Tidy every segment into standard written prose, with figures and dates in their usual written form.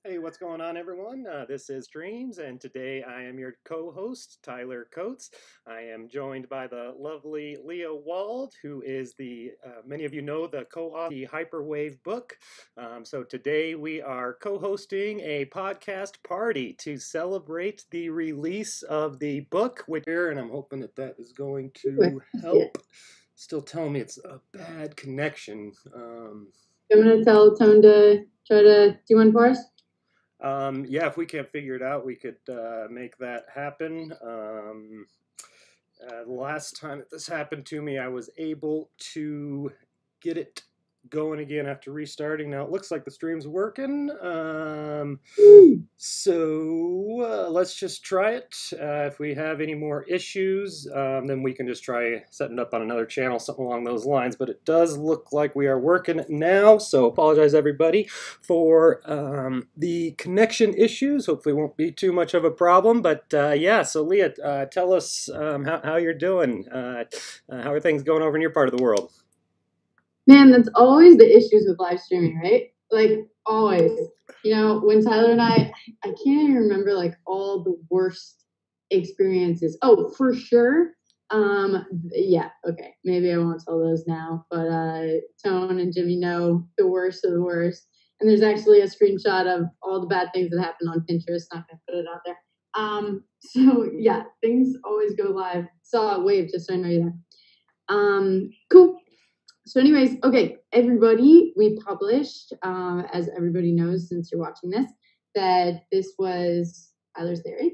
Hey, what's going on, everyone? This is Streamz, and today I am your co-host, Tyler Coates. I am joined by the lovely Leah Wald, who is many of you know, the co-author of the Hyperwave book. So today we are co-hosting a podcast party to celebrate the release of the book, and I'm hoping that is going to help. Still telling me it's a bad connection. I'm going to tell Tone to try to do one for us. Yeah, if we can't figure it out, we could make that happen. The last time that this happened to me, I was able to get it going again after restarting. Now it looks like the stream's working. So let's just try it. If we have any more issues, then we can just try setting it up on another channel, something along those lines. But it does look like we are working now. So apologize, everybody, for the connection issues. Hopefully it won't be too much of a problem. But yeah, so Leah, tell us how you're doing. How are things going over in your part of the world? Man, that's always the issues with live streaming, right? Like, always. You know, when Tyler and I can't even remember, like, all the worst experiences. Oh, for sure. Yeah, okay. Maybe I won't tell those now. But Tone and Jimmy know the worst of the worst. And there's actually a screenshot of all the bad things that happened on Pinterest. Not going to put it out there. So, yeah, things always go live. Saw a wave, just so I know you're there. Cool. So anyways, okay, everybody, we published, as everybody knows since you're watching this, that this was Tyler's theory.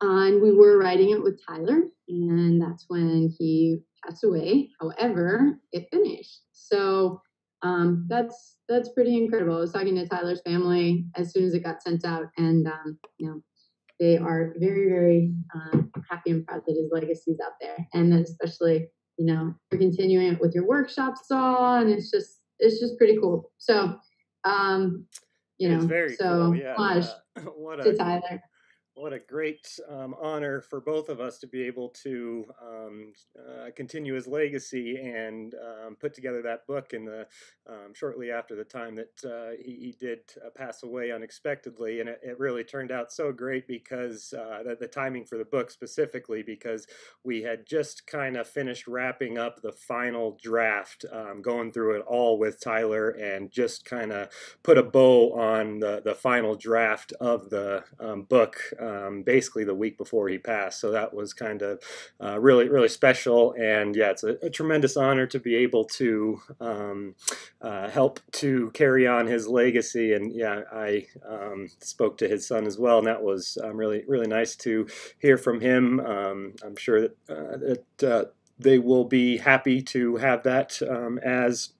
And we were writing it with Tyler, and that's when he passed away. However, it finished. So that's pretty incredible. I was talking to Tyler's family as soon as it got sent out, and you know, they are very, very happy and proud that his legacy is out there, and that especially, you know, you're continuing it with your workshop saw, and it's just pretty cool. So, you know, very so cool. Yeah, to Tyler. What a great honor for both of us to be able to continue his legacy and put together that book in the shortly after the time that he did pass away unexpectedly. And it really turned out so great because the timing for the book specifically, because we had just kind of finished wrapping up the final draft, going through it all with Tyler, and just kind of put a bow on the final draft of the book. Basically the week before he passed. So that was kind of really, really special. And yeah, it's a tremendous honor to be able to help to carry on his legacy. And yeah, I spoke to his son as well, and that was really, really nice to hear from him. I'm sure that they will be happy to have that as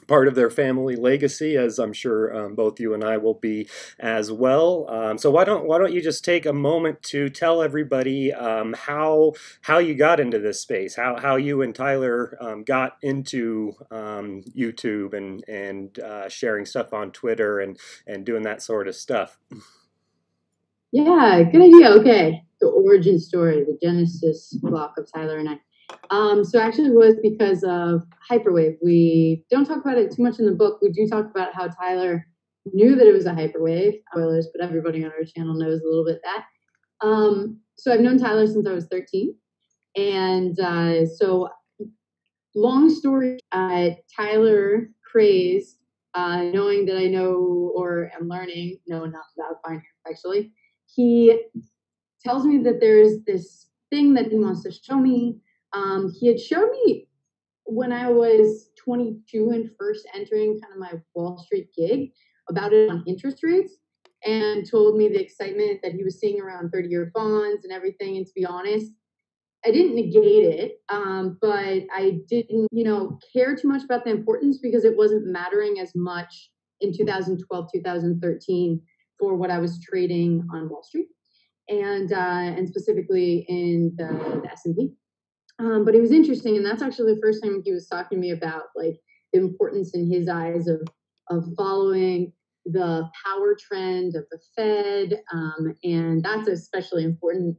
part of their family legacy, as I'm sure both you and I will be as well. So why don't you just take a moment to tell everybody how you got into this space, how you and Tyler got into YouTube and sharing stuff on Twitter and doing that sort of stuff. Yeah, good idea. Okay, the origin story, the genesis block of Tyler and I. So actually it was because of Hyperwave. We don't talk about it too much in the book. We do talk about how Tyler knew that it was a Hyperwave. Spoilers, but everybody on our channel knows a little bit that. So I've known Tyler since I was 13. And so long story, Tyler crazed, knowing that I know or am learning, no, not about finance actually. He tells me that there's this thing that he wants to show me. He had showed me when I was 22 and first entering kind of my Wall Street gig about it on interest rates, and told me the excitement that he was seeing around 30-year bonds and everything. And to be honest, I didn't negate it, but I didn't, care too much about the importance because it wasn't mattering as much in 2012, 2013 for what I was trading on Wall Street, and specifically in the S&P. But it was interesting, and that's actually the first time he was talking to me about like the importance in his eyes of following the power trend of the Fed, and that's especially important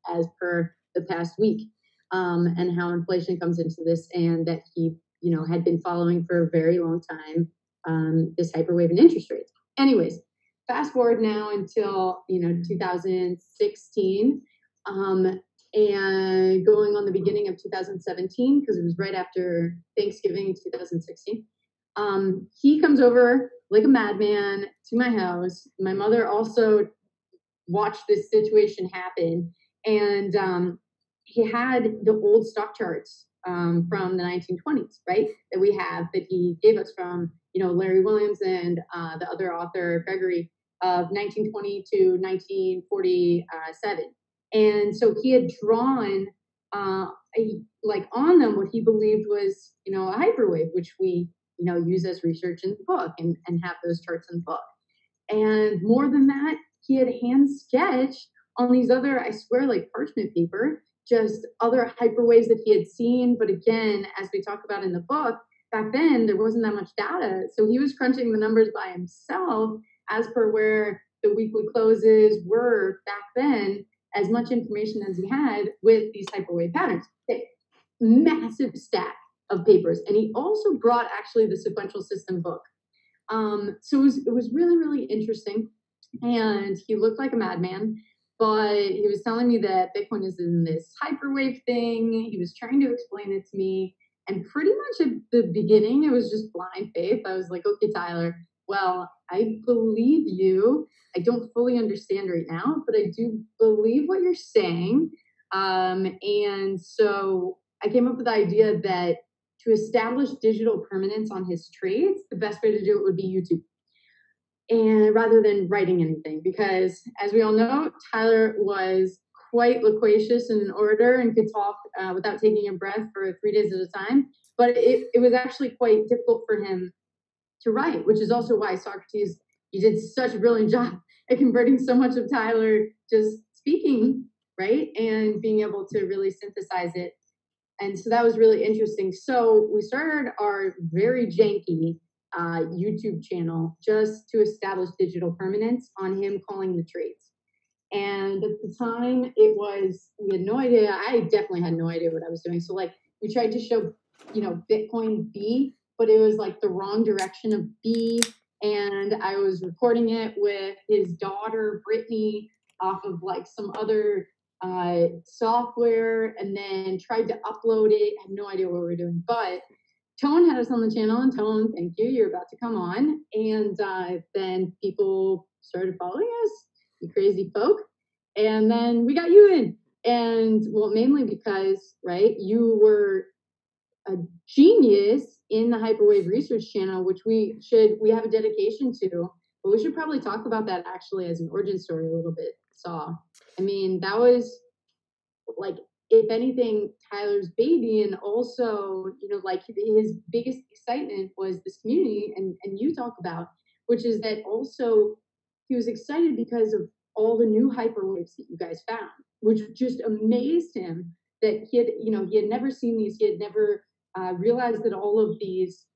as per the past week, and how inflation comes into this, and that he had been following for a very long time this hyperwave in interest rates. Anyways, fast forward now until, 2016, and going on the beginning of 2017, because it was right after Thanksgiving 2016. He comes over like a madman to my house. My mother also watched this situation happen, and he had the old stock charts from the 1920s, right? That we have, that he gave us from, Larry Williams and the other author, Gregory, of 1920 to 1947. And so he had drawn on them what he believed was, a hyperwave, which we, use as research in the book and have those charts in the book. And more than that, he had hand sketched on these other, I swear, like parchment paper, just other hyperwaves that he had seen. But again, as we talk about in the book, back then there wasn't that much data. So he was crunching the numbers by himself as per where the weekly closes were back then, as much information as he had with these hyperwave patterns. Okay. Massive stack of papers. And he also brought actually the sequential system book. So it was really, really interesting. And he looked like a madman, but he was telling me that Bitcoin is in this hyperwave thing. He was trying to explain it to me. And pretty much at the beginning, it was just blind faith. I was like, okay, Tyler, well, I believe you. I don't fully understand right now, but I do believe what you're saying. And so I came up with the idea that to establish digital permanence on his trades, the best way to do it would be YouTube. And rather than writing anything, because as we all know, Tyler was quite loquacious and in order and could talk without taking a breath for 3 days at a time. But it was actually quite difficult for him to write, which is also why Sawcruhteez, you did such a brilliant job at converting so much of Tyler just speaking, right? And being able to really synthesize it. And so that was really interesting. So we started our very janky YouTube channel just to establish digital permanence on him calling the trades. And at the time, we had no idea. I definitely had no idea what I was doing. So like we tried to show, Bitcoin B, but it was like the wrong direction of B. And I was recording it with his daughter, Brittany, off of like some other software, and then tried to upload it. I had no idea what we were doing, but Tone had us on the channel, and Tone, thank you, you're about to come on. And then people started following us, you crazy folk. And then we got you in. And well, mainly because, right, you were a genius in the Hyperwave Research channel, which we have a dedication to, but we should probably talk about that actually as an origin story a little bit. Saw. I mean, that was like, if anything, Tyler's baby, and also, like his biggest excitement was this community, and you talk about, which is that also he was excited because of all the new hyperwaves that you guys found, which just amazed him that he had never seen these, he had never realized that all of these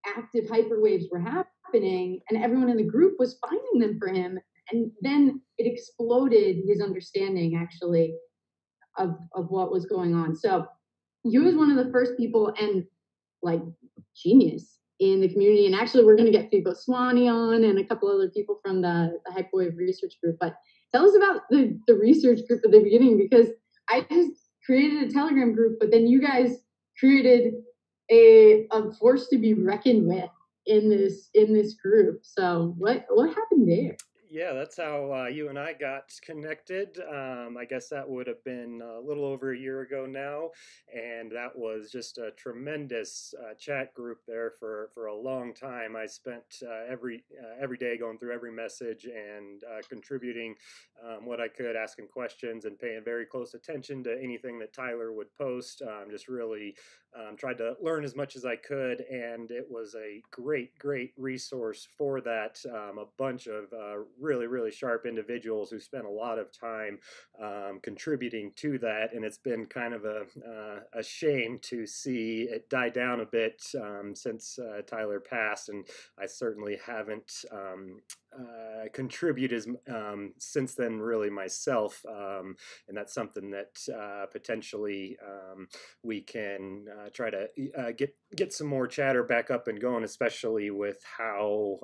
active hyperwaves were happening, and everyone in the group was finding them for him. And then it exploded his understanding, actually, of what was going on. So you was one of the first people, and like genius in the community. And actually, we're going to get Fico Swanee on and a couple other people from the Hyperwave research group. But tell us about the research group at the beginning, because I just created a Telegram group, but then you guys created a force to be reckoned with in this group. So what happened there? Yeah, that's how you and I got connected. I guess that would have been a little over a year ago now, and that was just a tremendous chat group there for a long time. I spent every day going through every message and contributing what I could, asking questions and paying very close attention to anything that Tyler would post. Just really tried to learn as much as I could, and it was a great resource for that. A bunch of really, really sharp individuals who spent a lot of time contributing to that, and it's been kind of a shame to see it die down a bit since Tyler passed, and I certainly haven't contribute is since then really myself, and that's something that potentially we can try to get some more chatter back up and going, especially with how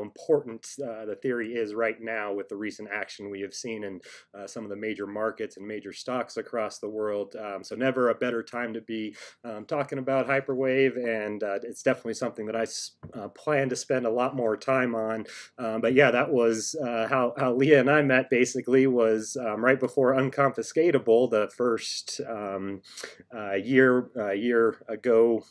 important the theory is right now with the recent action we have seen in some of the major markets and major stocks across the world. So never a better time to be talking about Hyperwave, and it's definitely something that I plan to spend a lot more time on. But yeah, that was how Leah and I met, basically, was right before Unconfiscatable, the first year ago.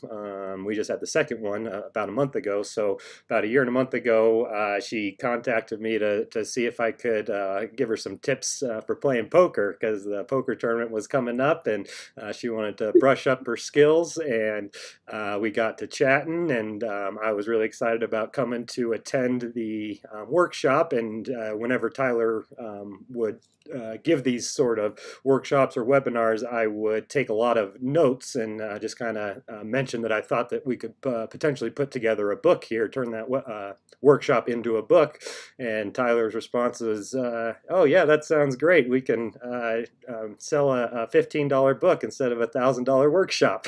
We just had the second one about a month ago. So about a year and a month ago, she contacted me to see if I could give her some tips for playing poker, because the poker tournament was coming up, and she wanted to brush up her skills, and we got to chatting, and I was really excited about coming to attend the workshop. And whenever Tyler would give these sort of workshops or webinars, I would take a lot of notes and just kind of mention that I thought that we could potentially put together a book here, turn that workshop into a book. And Tyler's response was, oh yeah, that sounds great. We can sell a $15 book instead of a $1,000 workshop.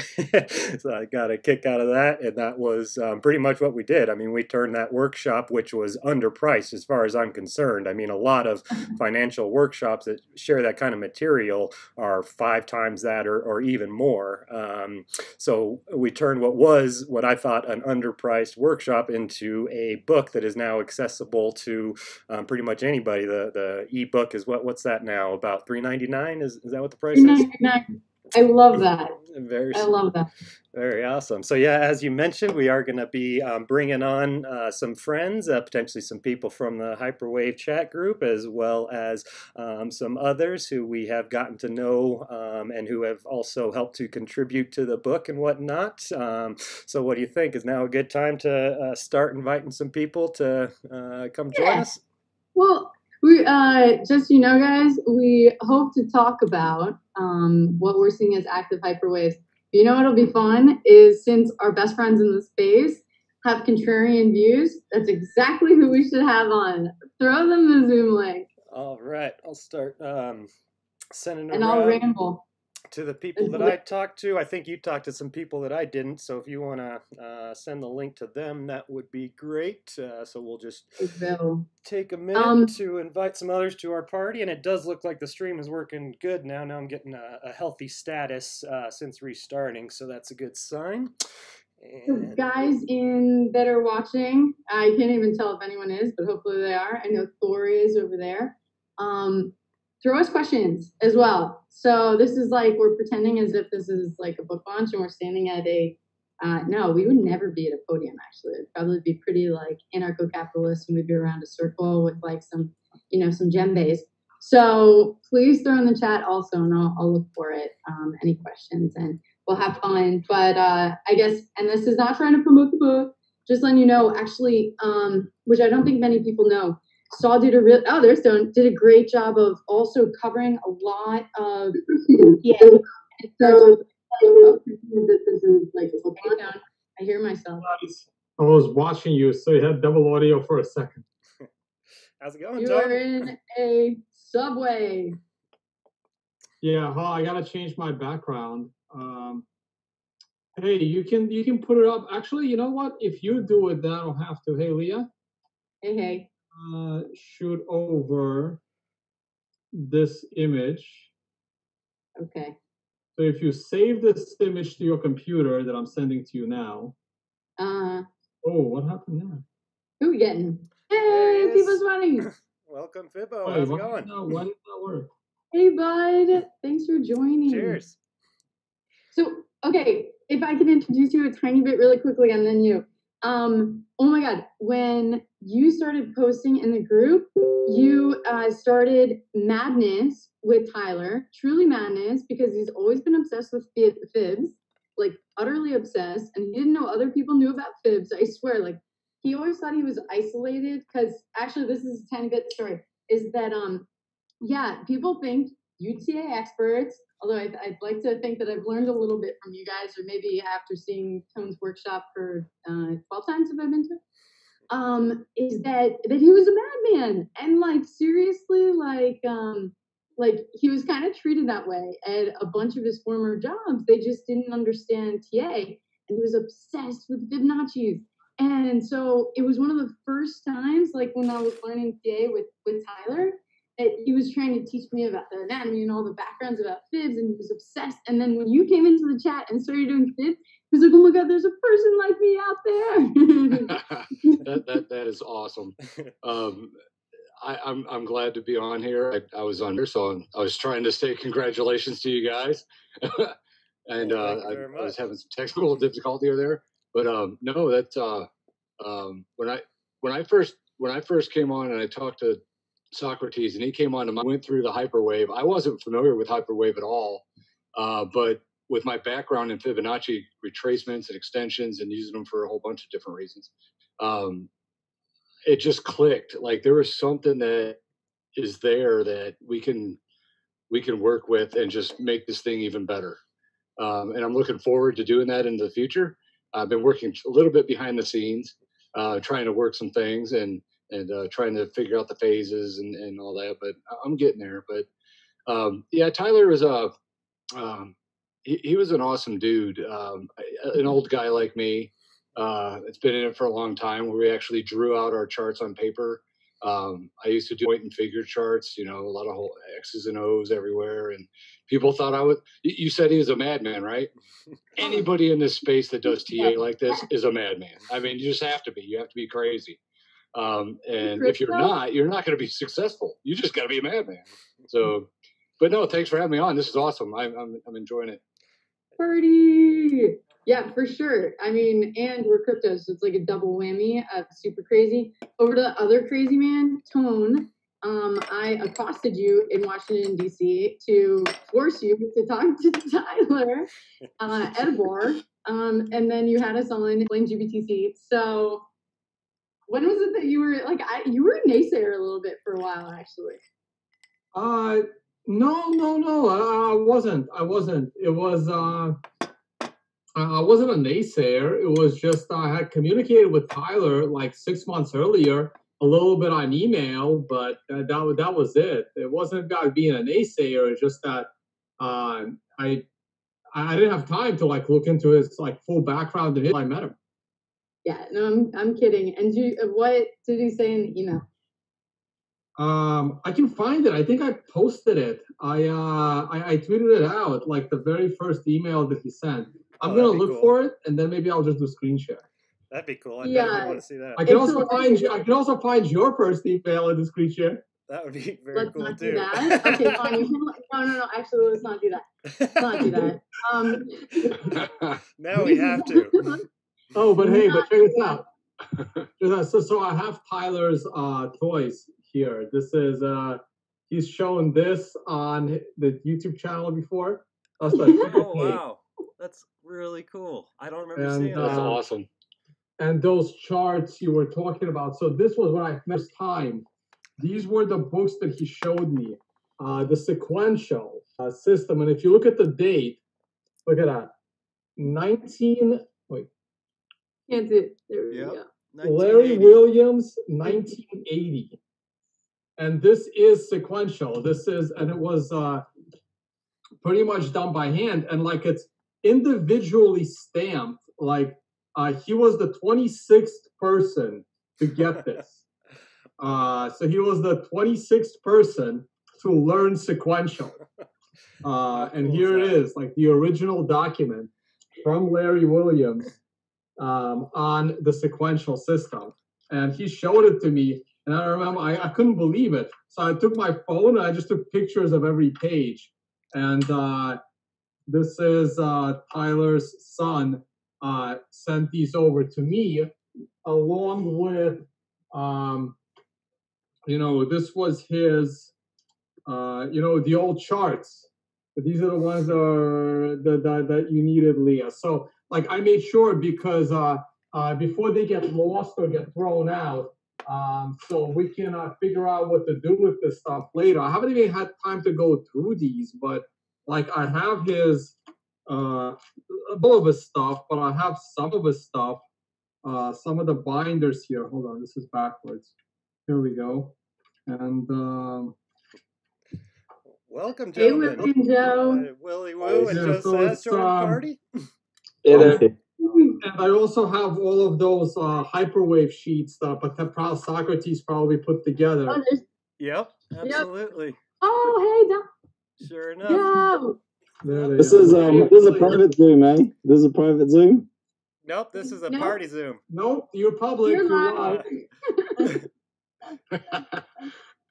So I got a kick out of that, and that was pretty much what we did. I mean, we turned that workshop, which was underpriced as far as I'm concerned. I mean, a lot of financial workshops that share that kind of material are 5 times that or even more. So we turned what I thought an underpriced workshop into a book that is now accessible to pretty much anybody. The ebook is what's that now? About $3.99? Is that what the price is? $3.99. I love that. I love that. Very awesome. So yeah, as you mentioned, we are going to be bringing on some friends, potentially some people from the Hyperwave chat group, as well as some others who we have gotten to know and who have also helped to contribute to the book and whatnot. So what do you think? Is now a good time to start inviting some people to come join us? Well, we just so you know, guys, we hope to talk about what we're seeing as active hyperwaves. You know what'll be fun is, since our best friends in the space have contrarian views, that's exactly who we should have on. Throw them the Zoom link. All right, I'll start sending and around. I'll ramble To the people that I talked to. I think you talked to some people that I didn't, so if you want to send the link to them, that would be great. So we'll just take a minute to invite some others to our party, and it does look like the stream is working good now. Now I'm getting a healthy status since restarting, so that's a good sign. So guys that are watching, I can't even tell if anyone is, but hopefully they are. I know Thor is over there. Throw us questions as well. So this is like, we're pretending as if this is like a book launch and we're standing at a, no, we would never be at a podium, actually. It'd probably be pretty like anarcho-capitalist, and we'd be around a circle with like some, some djembes. So please throw in the chat also, and I'll look for it, any questions, and we'll have fun. But I guess, and this is not trying to promote the book, just letting you know, actually, which I don't think many people know, Saw did there's Stone, did a great job of also covering a lot of, so, this is like, I hear myself. I was watching you, so you had double audio for a second. How's it going, You are in a subway. Yeah, I gotta change my background. Hey, you can put it up. Actually, you know what? If you do it, then I don't have to. Hey, Leah. Hey. Shoot over this image. Okay. So if you save this image to your computer that I'm sending to you now. Oh, what happened there? Who we getting? Hey, Fibbo's running. Welcome, Fibbo. How's it going? Why did that work? Hey, bud. Thanks for joining. Cheers. So, okay, if I can introduce you a tiny bit really quickly, and then you. Oh my God, when you started posting in the group, you started madness with Tyler, truly madness, because he's always been obsessed with fibs, like utterly obsessed, and he didn't know other people knew about fibs. I swear, like he always thought he was isolated, because actually this is a tiny bit story, is that, yeah, people think UTA experts, although I'd like to think that I've learned a little bit from you guys, or maybe after seeing Tone's workshop for 12 times have I been to? is that he was a madman, and like seriously, like he was kind of treated that way at a bunch of his former jobs. They just didn't understand TA, and he was obsessed with Fibonacci's. And so it was one of the first times, like when I was learning TA with Tyler, that he was trying to teach me about the anatomy and all the backgrounds about fibs, and he was obsessed. And then when you came into the chat and started doing fibs, he was like, "Oh my God, there's a person like me out there." that is awesome. I'm glad to be on here. I was under, so I was trying to say congratulations to you guys, and I was having some technical difficulty there. But no, that's when I first came on and I talked to Sawcruhteez and he came on and I went through the Hyperwave. I wasn't familiar with Hyperwave at all, but with my background in Fibonacci retracements and extensions and using them for a whole bunch of different reasons, it just clicked. Like there was something that is there that we can work with and just make this thing even better. And I'm looking forward to doing that in the future. I've been working a little bit behind the scenes, trying to work some things and trying to figure out the phases and all that, but I'm getting there. But yeah, Tyler was he was an awesome dude, an old guy like me. It's been in it for a long time where we actually drew out our charts on paper. I used to do point and figure charts, a lot of whole X's and O's everywhere. And people thought I would, you said he was a madman, right? Anybody in this space that does TA like this is a madman. I mean, you just have to be, you have to be crazy. And if you're not going to be successful. You just got to be a madman. So, but no, thanks for having me on. This is awesome. I'm enjoying it. Party. Yeah, for sure. I mean, and we're crypto, so it's like a double whammy of super crazy. Over to the other crazy man, Tone. I accosted you in Washington, D.C. to force you to talk to Tyler at a bar. And then you had us on playing GBTC. So when was it that you were like, you were a naysayer a little bit for a while, actually? No, I wasn't. It was, I wasn't a naysayer. It was just I had communicated with Tyler like 6 months earlier, a little bit on email, but that was it. It wasn't about being a naysayer. It's just that I didn't have time to like look into his like full background until I met him. Yeah, no, I'm kidding. And what did he say in the email? I can find it. I think I posted it. I tweeted it out like the very first email that he sent. I'm gonna look for it, and then maybe I'll just do screen share. That'd be cool. I definitely want to see that. I can also find your first email in the screen share. That would be very cool too. Let's not do that. Okay, fine. No. Actually, let's not do that. Let's not do that. Now we have to. Oh, but hey, but check this out. So I have Tyler's toys here. This is he's shown this on the YouTube channel before. That's oh wow, that's really cool. I don't remember seeing that. That's awesome. And those charts you were talking about. So this was when I first time. These were the books that he showed me, the sequential system. And if you look at the date, look at that, 19. Wait. Can't do it. There we go. Larry Williams, 1980. And this is sequential. This is, and it was pretty much done by hand. And like it's individually stamped. Like he was the 26th person to get this. So he was the 26th person to learn sequential. And here it is, like the original document from Larry Williams on the sequential system. And he showed it to me. And I remember I couldn't believe it. So I took my phone and I just took pictures of every page. And this is Tyler's son sent these over to me along with, this was his, the old charts. But these are the ones that you needed, Leah. So like I made sure because before they get lost or get thrown out, so we can figure out what to do with this stuff later. I haven't even had time to go through these, but like I have his all of his stuff, but I have some of his stuff some of the binders here. Hold on, this is backwards. Here we go. And welcome, Hey, gentlemen. Willie and Joe. Willie Woo and yeah, Joe so Sass it's, joined the party. and I also have all of those Hyperwave sheets that Sawcruhteez probably put together. Oh, Yep, absolutely. oh, hey, Doc. Sure enough. Joe. There they This are. is a private Zoom, eh? This is a private Zoom. Nope, this is a Nope. party Zoom. Nope, you're public. You're You're live. live.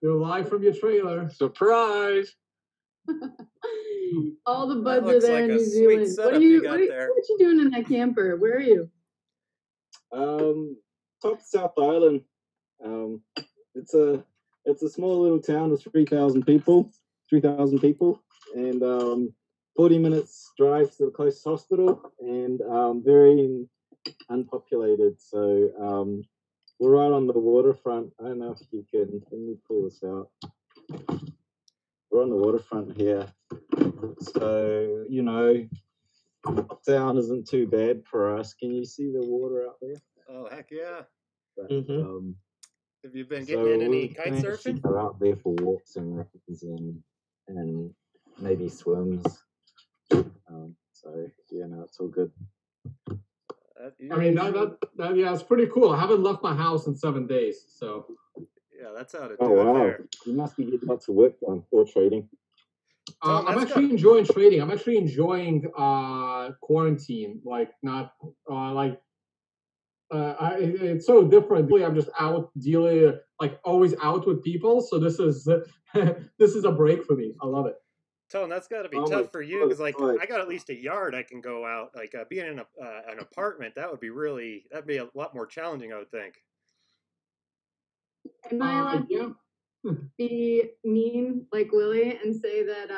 You're live from your trailer. Surprise! All the That buds are looks there like in a New sweet Zealand. What setup are you you? got What are there. you doing in that camper? Where are you? Top South Island. It's a small little town of 3,000 people, and 40 minutes drive to the closest hospital, and very unpopulated. So we're right on the waterfront. I don't know if you can. Let me pull this out. We're on the waterfront here, so lockdown isn't too bad for us. Can you see the water out there? Oh, heck yeah. But, Have you been so getting in any we've kite managed to surfing? go out there for walks and runs and maybe swims. So yeah, no, it's all good. I mean, that yeah, it's pretty cool. I haven't left my house in 7 days, so. Yeah, that's how to do Oh it wow, there. you must be getting lots of work done or trading. Tom, I'm that's actually enjoying trading. I'm actually enjoying quarantine. Like not it's so different. I'm just out dealing, like always out with people. So this is this is a break for me. I love it. Tone, that's got to be Oh my tough for you because, like, God. I got at least a yard I can go out. Like, being in an apartment, that'd be a lot more challenging, I would think. Am I allowed Yeah. to be mean like Willie and say that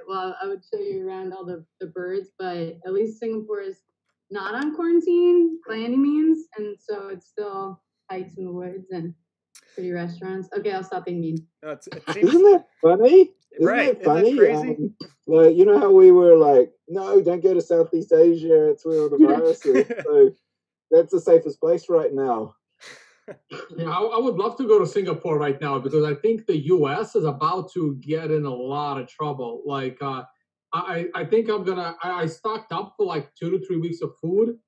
well, I would show you around all the birds, but at least Singapore is not on quarantine by any means, and so it's still hikes in the woods and pretty restaurants. Okay, I'll stop being mean. No, it seems Isn't that funny? right. Isn't that funny? Isn't that crazy? Like, you know how we were like, no, don't go to Southeast Asia. It's where all the virus is. So that's the safest place right now. Yeah, I would love to go to Singapore right now because I think the U.S. is about to get in a lot of trouble. Like, I think I stocked up for like 2 to 3 weeks of food.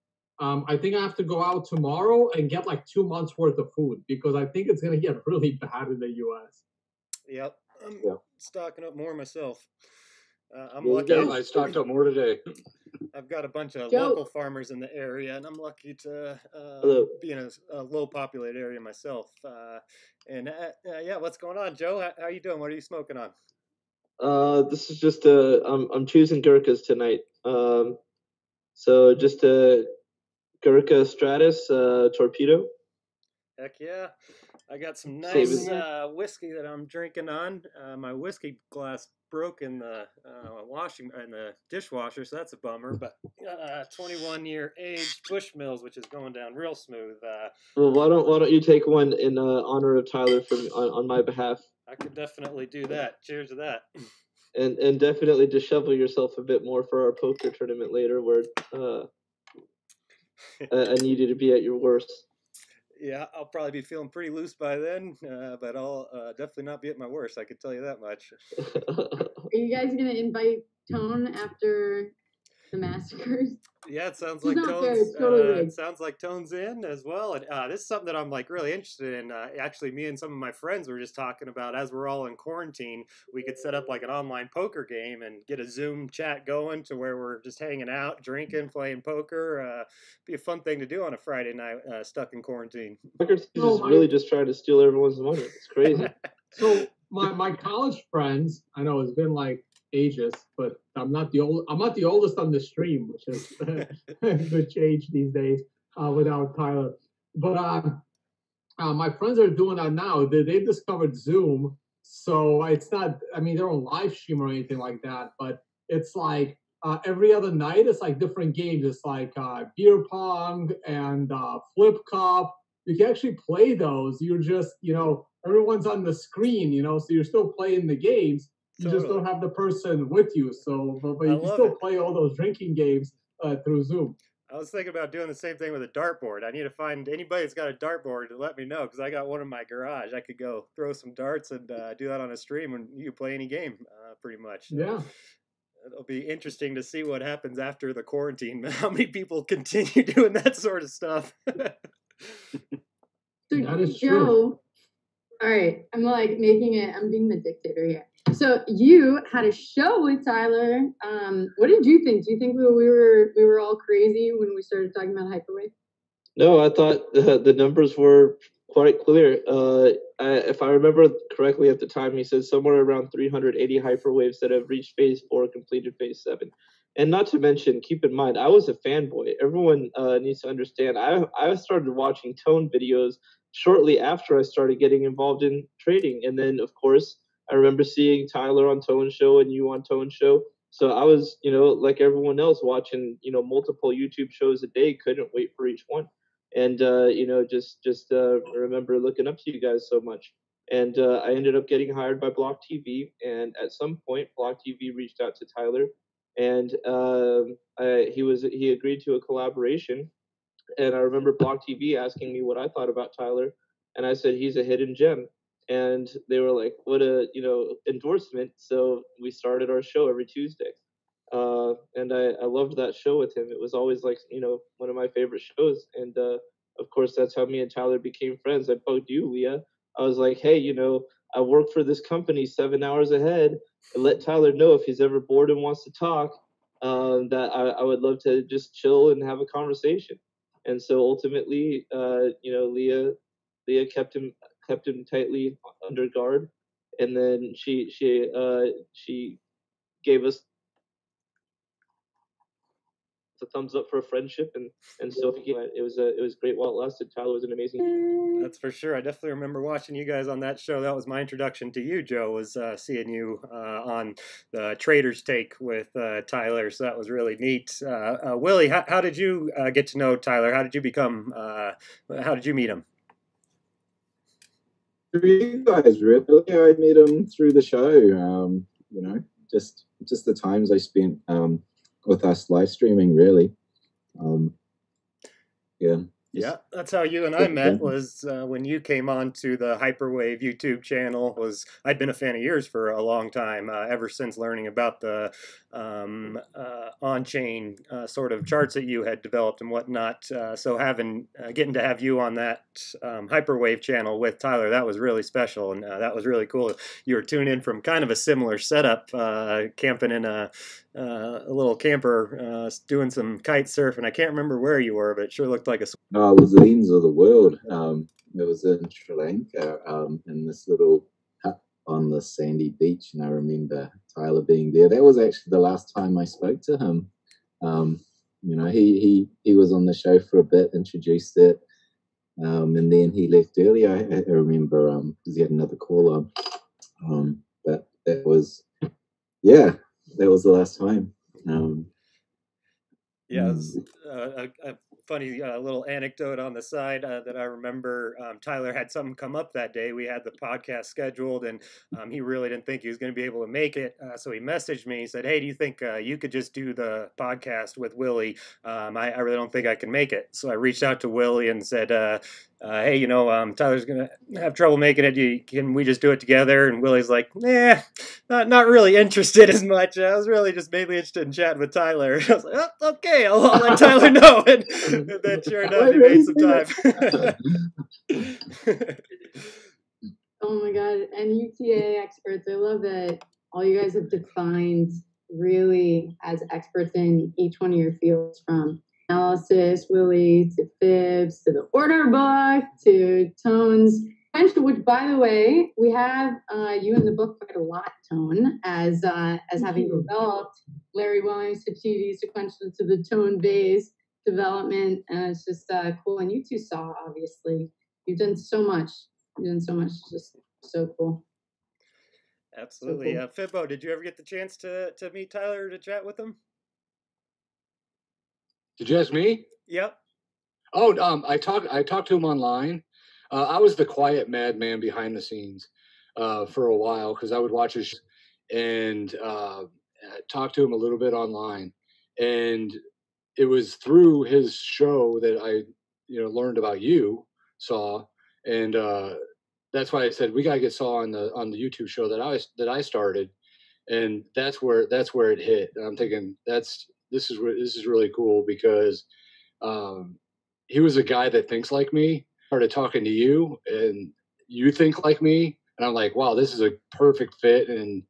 I think I have to go out tomorrow and get like 2 months worth of food because I think it's going to get really bad in the U.S. Yep. I'm stocking up more myself. I'm Yeah, lucky. I stocked up more today. I've got a bunch of Joe. local farmers in the area, and I'm lucky to be in a low-populated area myself. Yeah, what's going on, Joe? How you doing? What are you smoking on? This is just I'm choosing Gurkhas tonight. So just a Gurkha Stratus torpedo. Heck yeah. I got some Save nice whiskey that I'm drinking on. My whiskey glass broke in the the dishwasher, so that's a bummer. But 21-year age Bushmills, which is going down real smooth. Well, why don't you take one in honor of Tyler on my behalf? I could definitely do that. Cheers to that. And definitely dishevel yourself a bit more for our poker tournament later, where I need you to be at your worst. Yeah, I'll probably be feeling pretty loose by then, but I'll definitely not be at my worst. I can tell you that much. Are you guys gonna invite Tone after the massacres? Yeah, it sounds It's like not fair, Tone's. it's totally rigged. It sounds like Tone's in as well, and this is something that I'm like really interested in. Actually, me and some of my friends were just talking about as we're all in quarantine, we could set up like an online poker game and get a Zoom chat going to where we're just hanging out, drinking, playing poker. Be a fun thing to do on a Friday night stuck in quarantine. Sawcruhteez is really just trying to steal everyone's money. It's crazy. So my college friends, I know it's been like ages, but I'm not the oldest on the stream, which is a good change these days without Tyler. But my friends are doing that now. They've discovered Zoom, so it's not. I mean, they don't live stream or anything like that, but it's like every other night it's like different games. It's like beer pong and flip cup. You can actually play those. You're just everyone's on the screen, so you're still playing the games. You just don't have the person with you. So, but you can still play all those drinking games through Zoom. I was thinking about doing the same thing with a dartboard. I need to find anybody that's got a dartboard to let me know, because I got one in my garage. I could go throw some darts and do that on a stream, and you can play any game pretty much. Yeah. It'll be interesting to see what happens after the quarantine. How many people continue doing that sort of stuff? That is Joe, true. all right, I'm like making it. I'm being the dictator here. So you had a show with Tyler. What did you think? Do you think we were all crazy when we started talking about Hyperwave? No, I thought the numbers were quite clear. If I remember correctly at the time, he said somewhere around 380 hyperwaves that have reached phase 4, completed phase 7. And not to mention, keep in mind, I was a fanboy. Everyone needs to understand, I started watching tone videos shortly after I started getting involved in trading. And then, of course, I remember seeing Tyler on Tone Show and you on Tone Show. So I was, like everyone else, watching, multiple YouTube shows a day, couldn't wait for each one. And, just remember looking up to you guys so much. And I ended up getting hired by Block TV. And at some point, Block TV reached out to Tyler. And he agreed to a collaboration. And I remember Block TV asking me what I thought about Tyler. And I said, he's a hidden gem. And they were like, what a, endorsement. So we started our show every Tuesday. And I loved that show with him. It was always like, one of my favorite shows. And of course, that's how me and Tyler became friends. I bugged you, Leah. I was like, hey, I work for this company 7 hours ahead. And let Tyler know if he's ever bored and wants to talk, that I would love to just chill and have a conversation. And so ultimately, Leah kept him tightly under guard, and then she gave us a thumbs up for a friendship, and so it was great while it lasted. Tyler was an amazing. That's for sure. I definitely remember watching you guys on that show. That was my introduction to you, Joe, was seeing you on the Trader's Take with Tyler. So that was really neat. Willie, how did you get to know Tyler? How did you meet him? Through you guys, really. I met him through the show. Just the times I spent with us live streaming, really. Yeah, that's how you and I met, was when you came on to the Hyperwave YouTube channel. I'd been a fan of yours for a long time, ever since learning about the on-chain sort of charts that you had developed and whatnot. So getting to have you on that Hyperwave channel with Tyler, that was really special, and that was really cool. You were tuned in from kind of a similar setup, camping in a little camper, doing some kite surfing. I can't remember where you were, but it sure looked like a... No, it was the ends of the world. It was in Sri Lanka, in this little hut on the sandy beach, and I remember Tyler being there. That was actually the last time I spoke to him. He was on the show for a bit, introduced it, and then he left early. I remember because he had another call on. But that was the last time. A funny little anecdote on the side that I remember. Tyler had something come up that day. We had the podcast scheduled, and he really didn't think he was going to be able to make it. So he messaged me. He said, "Hey, do you think you could just do the podcast with Willie? I really don't think I can make it." So I reached out to Willie and said, "Hey, Tyler's going to have trouble making it. Can we just do it together?" And Willie's like, "Nah, not really interested as much. I was really just mainly interested in chatting with Tyler." I was like, "Oh, okay, I'll let Tyler know." And then sure enough, he made some time. Oh my God. And UTA experts, I love that all you guys have defined really as experts in each one of your fields, from analysis, Willie, to fibs, to the order book, to tones, which, by the way, we have you in the book quite a lot, Tone, as having developed Larry Williams to TV sequential to the tone base development, and it's just cool. And you two saw, obviously, you've done so much. Just so cool. Absolutely. So cool. Fibbo, did you ever get the chance to meet Tyler, to chat with him? Did you ask me? Yep. Oh, I talked to him online. I was the quiet madman behind the scenes for a while, because I would watch his and talk to him a little bit online. And it was through his show that I, learned about you, Saw, and that's why I said we gotta get Saw on the YouTube show that I started, and that's where it hit. And I'm thinking this is really cool because he was a guy that thinks like me. Started talking to you, and you think like me, and I'm like, wow, this is a perfect fit. And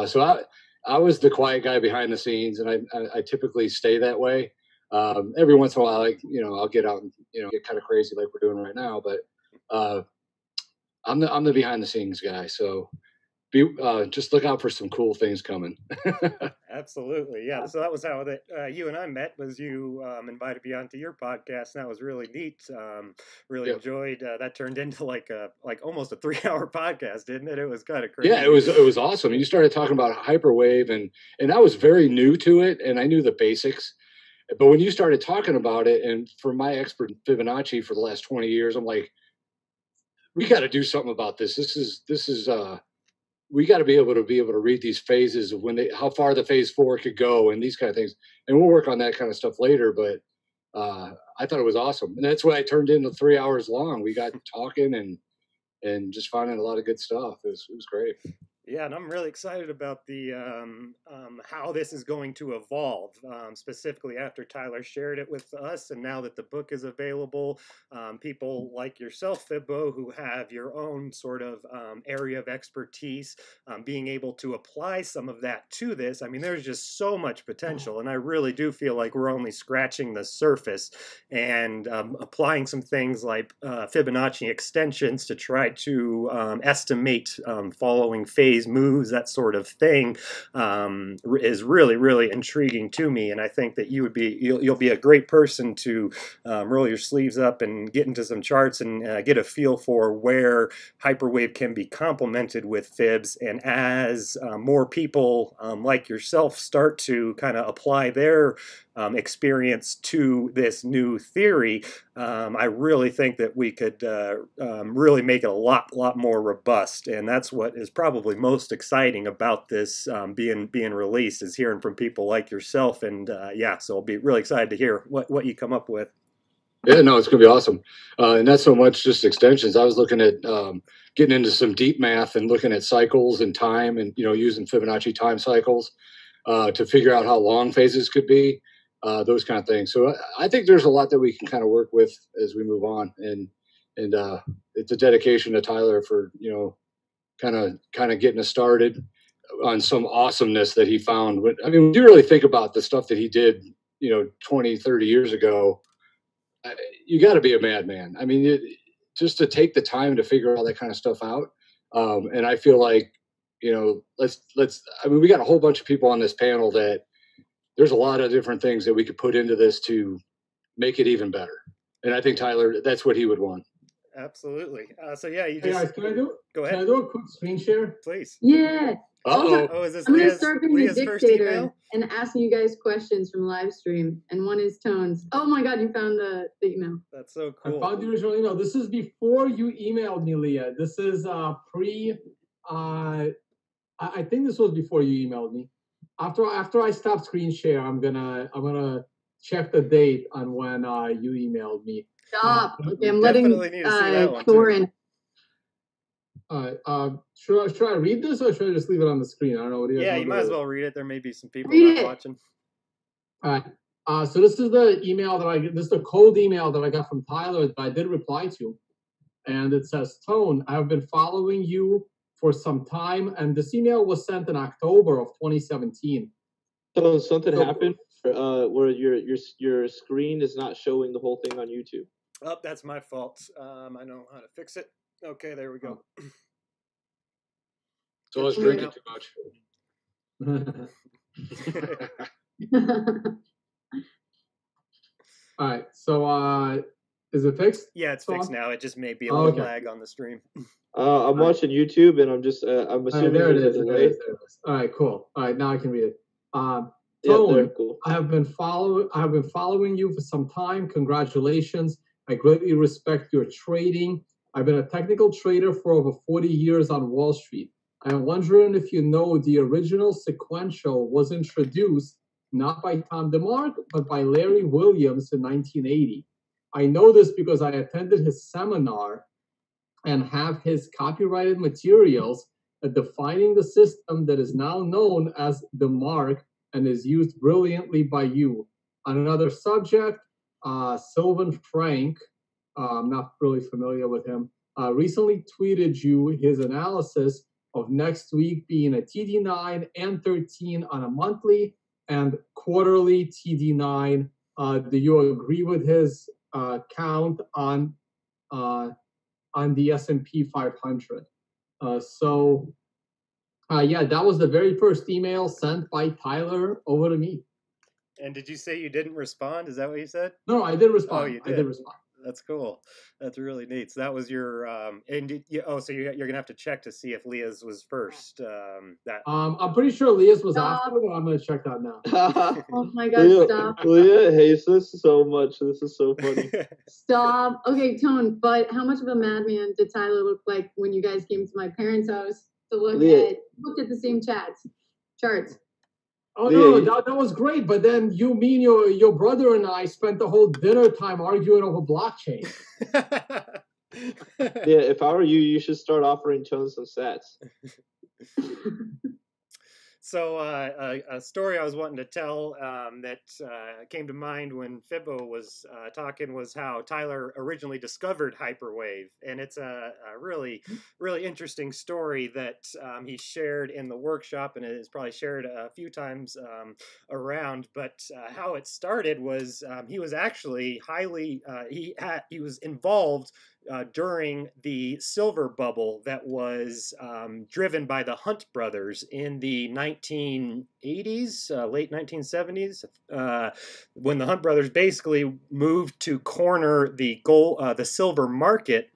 so I was the quiet guy behind the scenes, and I typically stay that way. Every once in a while, I'll get out and get kind of crazy like we're doing right now. But I'm the behind the scenes guy. So just look out for some cool things coming. Absolutely, yeah. So that was how you and I met. Was you invited me onto your podcast, and that was really neat. Really enjoyed. That turned into like almost a 3-hour podcast, didn't it? It was kind of crazy. Yeah, it was awesome. You started talking about Hyperwave, and I was very new to it, and I knew the basics. But when you started talking about it, and for my expert in Fibonacci for the last 20 years, I'm like, we got to do something about this. This is we got to be able to read these phases of how far the phase 4 could go and these kind of things. And we'll work on that kind of stuff later. But I thought it was awesome, and that's why it turned into 3 hours long. We got talking and just finding a lot of good stuff. It was great. Yeah, and I'm really excited about the how this is going to evolve, specifically after Tyler shared it with us, and now that the book is available, people like yourself, Fibbo, who have your own sort of area of expertise, being able to apply some of that to this. I mean, there's just so much potential, and I really do feel like we're only scratching the surface, and applying some things like Fibonacci extensions to try to estimate following phase moves, that sort of thing, is really, really intriguing to me. And I think that you'll be a great person to roll your sleeves up and get into some charts and get a feel for where Hyperwave can be complemented with fibs. And as more people like yourself start to kind of apply their experience to this new theory, I really think that we could really make it a lot more robust. And that's what is probably most exciting about this being released, is hearing from people like yourself. And yeah, so I'll be really excited to hear what you come up with. Yeah, no, it's gonna be awesome, and not so much just extensions. I was looking at getting into some deep math and looking at cycles and time, and using Fibonacci time cycles to figure out how long phases could be. Those kind of things. So I think there's a lot that we can kind of work with as we move on, and it's a dedication to Tyler for kind of getting us started on some awesomeness that he found. I mean, when you really think about the stuff that he did, 20, 30 years ago, you got to be a madman. I mean, just to take the time to figure all that kind of stuff out. And I feel like, let's. I mean, we got a whole bunch of people on this panel that. There's a lot of different things that we could put into this to make it even better. And I think Tyler, that's what he would want. Absolutely. So yeah, you just Hey guys, go ahead. Can I do a quick screen share? Please. Yeah. Oh, is this I'm going to Leah's, start being Leah's the first dictator email? and asking you guys questions from live stream. And one is Tone's. Oh my God, you found the email. That's so cool. I found the original email. This is before you emailed me, Leah. This is I think this was before you emailed me. After I stop screen share, I'm gonna check the date on when you emailed me. Stop. Okay, I'm letting Thorin. Should I read this, or should I just leave it on the screen? I don't know. What yeah, you might as well read it. There may be some people not watching. All right. So this is the email that this is the cold email that I got from Tyler that I did reply to, and it says, "Tone, I have been following you for some time," and this email was sent in October of 2017. So something happened where your screen is not showing the whole thing on YouTube. Oh, that's my fault. I know how to fix it. Okay, there we go. So let's drink it too much. All right. So is it fixed? Yeah, it's fixed now. It just may be a little lag on the stream. I'm watching YouTube, and I'm assuming there it there's is. a delay. All right, cool. All right, now I can read it. Tone, cool. I have been following you for some time. Congratulations. I greatly respect your trading. I've been a technical trader for over 40 years on Wall Street. I'm wondering if you know the original sequential was introduced not by Tom DeMark, but by Larry Williams in 1980. I know this because I attended his seminar and have his copyrighted materials defining the system that is now known as DeMark and is used brilliantly by you. On another subject, Sylvan Frank, I'm not really familiar with him, recently tweeted you his analysis of next week being a TD9 and 13 on a monthly and quarterly TD9. Do you agree with his count on the S&P 500? Yeah, that was the very first email sent by Tyler over to me. And did you say you didn't respond? Is that what you said? No, I did respond. Oh, you did. I did respond. That's cool. That's really neat. So that was your so you're gonna have to check to see if Leah's was first. I'm pretty sure Leah's was after, but I'm gonna check that now. Oh my God! Stop. Leah hates this so much. This is so funny. Stop. Okay, Tone. But how much of a madman did Tyler look like when you guys came to my parents' house to looked at the same charts? Oh no, that was great. But then you, me, and your brother and I spent the whole dinner time arguing over blockchain. Yeah, if I were you, you should start offering Tone some sats. So a story I was wanting to tell that came to mind when Fibbo was talking was how Tyler originally discovered Hyperwave, and it's a really, really interesting story that he shared in the workshop, and it is probably shared a few times around. But how it started was he was actually he was involved during the silver bubble that was driven by the Hunt brothers in the 1980s, late 1970s, when the Hunt brothers basically moved to corner the silver market.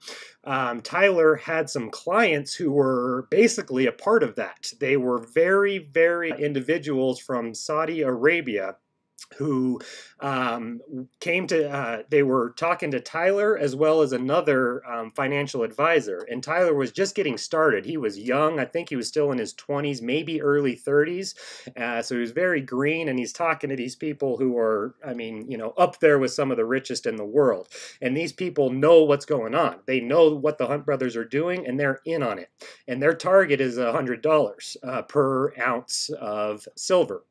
Tyler had some clients who were basically a part of that. They were very, very individuals from Saudi Arabia who came to, they were talking to Tyler as well as another financial advisor. And Tyler was just getting started. He was young. I think he was still in his 20s, maybe early 30s. So he was very green, and he's talking to these people who are, I mean, you know, up there with some of the richest in the world. And these people know what's going on. They know what the Hunt brothers are doing, and they're in on it. And their target is $100 per ounce of silver.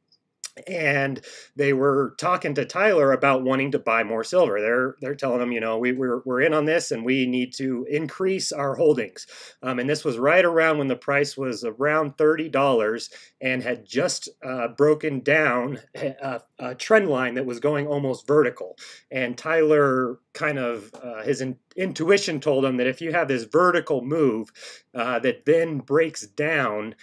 And they were talking to Tyler about wanting to buy more silver. They're telling him, you know, we're in on this and we need to increase our holdings. And this was right around when the price was around $30 and had just broken down a trend line that was going almost vertical. And Tyler kind of, his intuition told him that if you have this vertical move that then breaks down,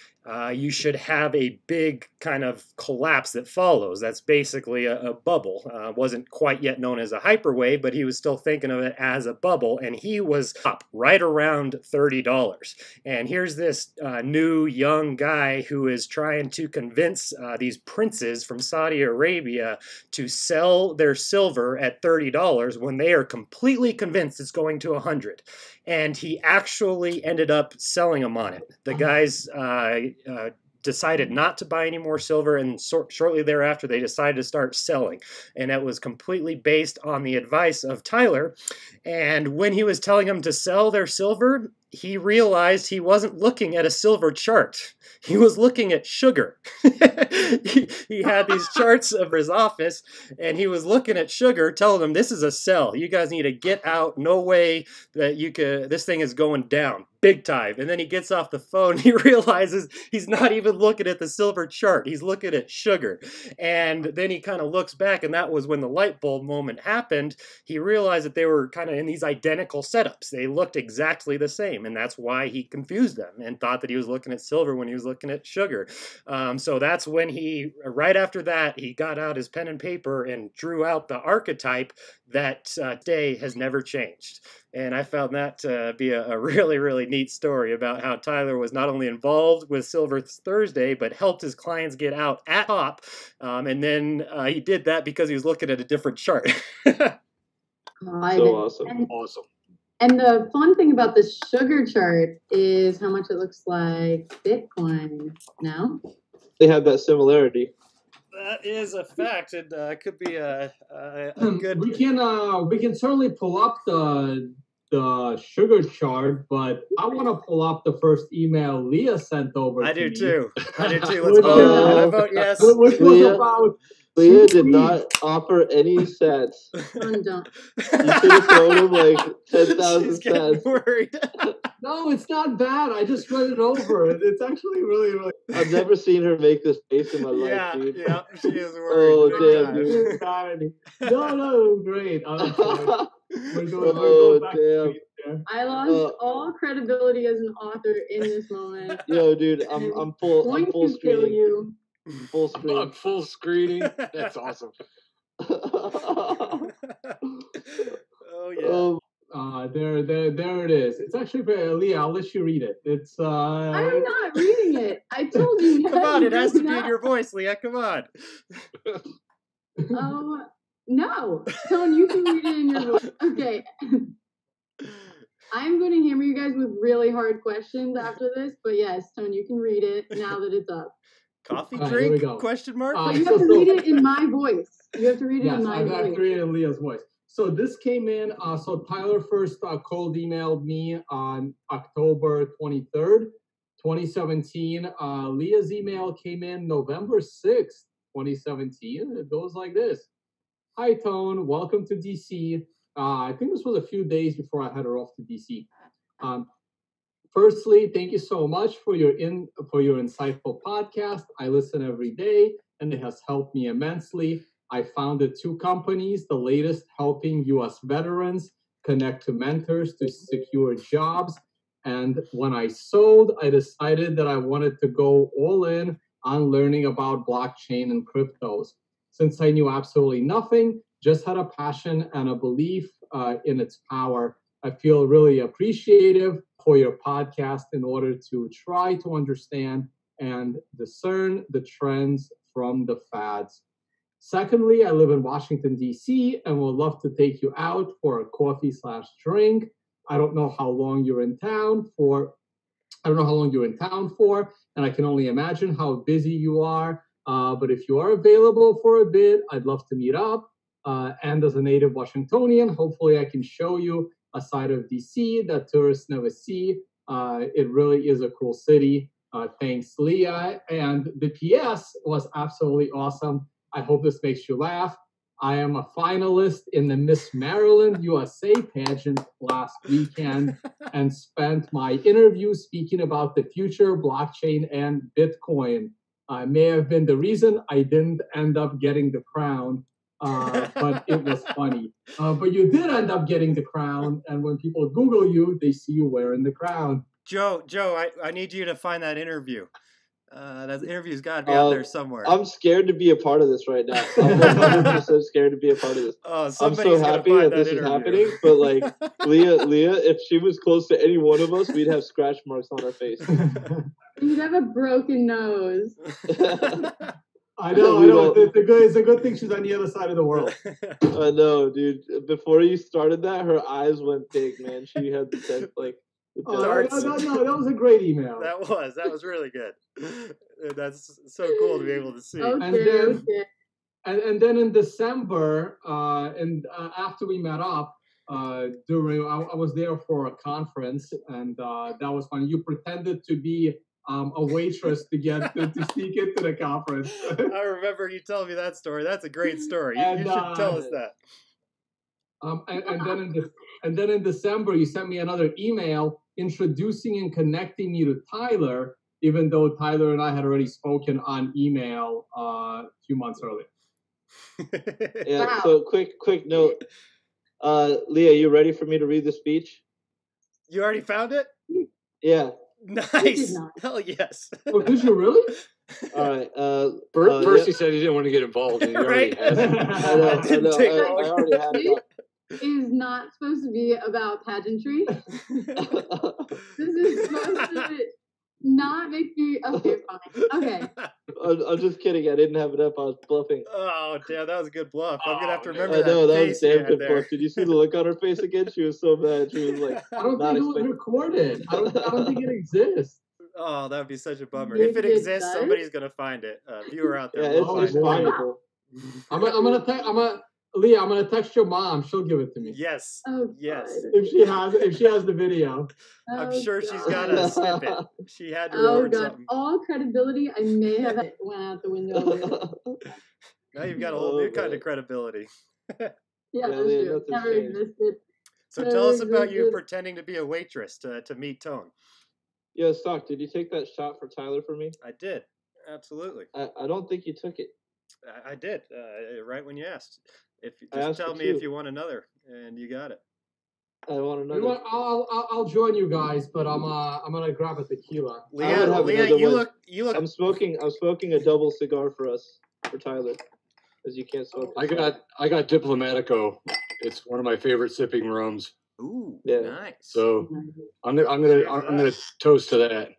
you should have a big kind of collapse that follows. That's basically a bubble. Wasn't quite yet known as a hyperwave, but he was still thinking of it as a bubble, and he was up right around $30. And here's this new young guy who is trying to convince these princes from Saudi Arabia to sell their silver at $30 when they are completely convinced it's going to 100. And he actually ended up selling them on it. The guys decided not to buy any more silver, and shortly thereafter they decided to start selling. And that was completely based on the advice of Tyler. And when he was telling them to sell their silver, he realized he wasn't looking at a silver chart. He was looking at sugar. he had these charts of his office, and he was looking at sugar, telling them, this is a sell. You guys need to get out. No way that you could, this thing is going down big time. And then he gets off the phone. He realizes he's not even looking at the silver chart. He's looking at sugar. And then he kind of looks back, and that was when the light bulb moment happened. He realized that they were kind of in these identical setups. They looked exactly the same. And that's why he confused them and thought that he was looking at silver when he was looking at sugar. So that's when he, right after that, he got out his pen and paper and drew out the archetype that today has never changed. And I found that to be a really, really neat story about how Tyler was not only involved with Silver Thursday, but helped his clients get out at top. And then he did that because he was looking at a different chart. So awesome. Awesome. And the fun thing about the sugar chart is how much it looks like Bitcoin now. They have that similarity. That is a fact. It could be a good. We can certainly pull up the sugar chart, but I want to pull up the first email Leah sent over. I to do me. too. I do too. Let's vote. I vote yes. Which was about Leah did not offer any cents. Don't. You should have thrown him like 10,000 She's getting cents. worried. No, it's not bad. I just read it over. It's actually really, really. I've never seen her make this face in my life, dude. Yeah, she is worried. Oh, big damn, time. dude. No, great. Honestly. We're going back to damn. there. I lost all credibility as an author in this moment. Yo, dude, I'm full. Going I'm full to kill screen. you. Full screen. I'm full screening. That's awesome. Oh yeah. There it is. It's actually very Leah. I'll let you read it. It's I'm not reading it. I told you. Come on, it has to be in your voice, Leah. Come on. No, Tone, you can read it in your voice. Okay. I'm going to hammer you guys with really hard questions after this, but yes, Tone, you can read it now that it's up. Coffee All right, here we drink? go. Question mark? But you have to read it in my voice. You have to read it Yes, in my I have voice. to read it in Leah's voice. So this came in. So Tyler first cold emailed me on October 23rd, 2017. Leah's email came in November 6th, 2017. It goes like this. Hi, Tone. Welcome to DC. I think this was a few days before I had her off to DC. Firstly, thank you so much for your insightful podcast. I listen every day, and it has helped me immensely. I founded 2 companies, the latest helping U.S. veterans connect to mentors to secure jobs. And when I sold, I decided that I wanted to go all in on learning about blockchain and cryptos. Since I knew absolutely nothing, just had a passion and a belief in its power, I feel really appreciative for your podcast in order to try to understand and discern the trends from the fads. Secondly, I live in Washington, D.C., and would love to take you out for a coffee/drink. I don't know how long you're in town for, and I can only imagine how busy you are. But if you are available for a bit, I'd love to meet up. And as a native Washingtonian, hopefully I can show you a side of DC that tourists never see. It really is a cool city. Thanks, Leah. And the PS was absolutely awesome. I hope this makes you laugh. I am a finalist in the Miss Maryland USA pageant last weekend and spent my interview speaking about the future, blockchain, and Bitcoin. May have been the reason I didn't end up getting the crown, but it was funny. But you did end up getting the crown, and when people Google you, they see you wearing the crown. Joe, I need you to find that interview. That interview's got to be out there somewhere. I'm scared to be a part of this right now. I'm 100% scared to be a part of this. Oh, I'm so happy that this is happening, but like Leah, if she was close to any one of us, we'd have scratch marks on our face. You'd have a broken nose. I know. It's a good thing she's on the other side of the world. I know, dude. Before you started that, her eyes went big, man. She had the like. No, that was a great email. That was really good. That's so cool to be able to see. Okay, and then in December, after we met up, I was there for a conference, and that was fun. You pretended to be a waitress to sneak into the conference. I remember you telling me that story. That's a great story. You should tell us that. And then in December, you sent me another email introducing and connecting me to Tyler, even though Tyler and I had already spoken on email a few months earlier. Yeah. Wow. So quick note, Leah, you ready for me to read the speech? You already found it? Yeah. Nice. Hell yes. Oh, did you really? All right. First, he said he didn't want to get involved, and he already has it. I already had it. Is not supposed to be about pageantry. This is supposed to not make me. Okay, fine. Okay. I'm just kidding. I didn't have it up. I was bluffing. Oh, damn, that was a good bluff. I'm gonna have to remember I know, that was face damn good bluff. Did you see the look on her face again? She was so mad. She was like, I don't think it was recorded. I don't think it exists. Oh, that would be such a bummer. Maybe If it it exists, does? somebody's gonna find it. Viewer out there, Yeah, will Oh, it's find it. boy. findable. Leah, I'm gonna text your mom. She'll give it to me Yes, Oh, yes. God. if she has the video. I'm Oh, sure she's got God. a snippet. She had to Oh, record God. something. All credibility I may have went out the window a little bit. Now you've got a whole Oh, new kind man. of credibility. Yeah, Yeah, that's Leah, true. nothing's Never changed. existed. So tell us Never about you existed. pretending to be a waitress to meet Tone. Yo, Stock, did you take that shot for Tyler for me? I did, absolutely. I don't think you took it. I did, right when you asked. If I just asked tell for me if 2. you want another, and you got it. I want You know another. what? I'll join you guys, but I'm gonna grab a tequila. would Leah, have Leah, another you one. look. I'm smoking a double cigar for us, for Tyler, because you can't smoke. I got Diplomatico. It's one of my favorite sipping rums. Ooh, Yeah. nice. So I'm Cheers to gonna that. toast to that.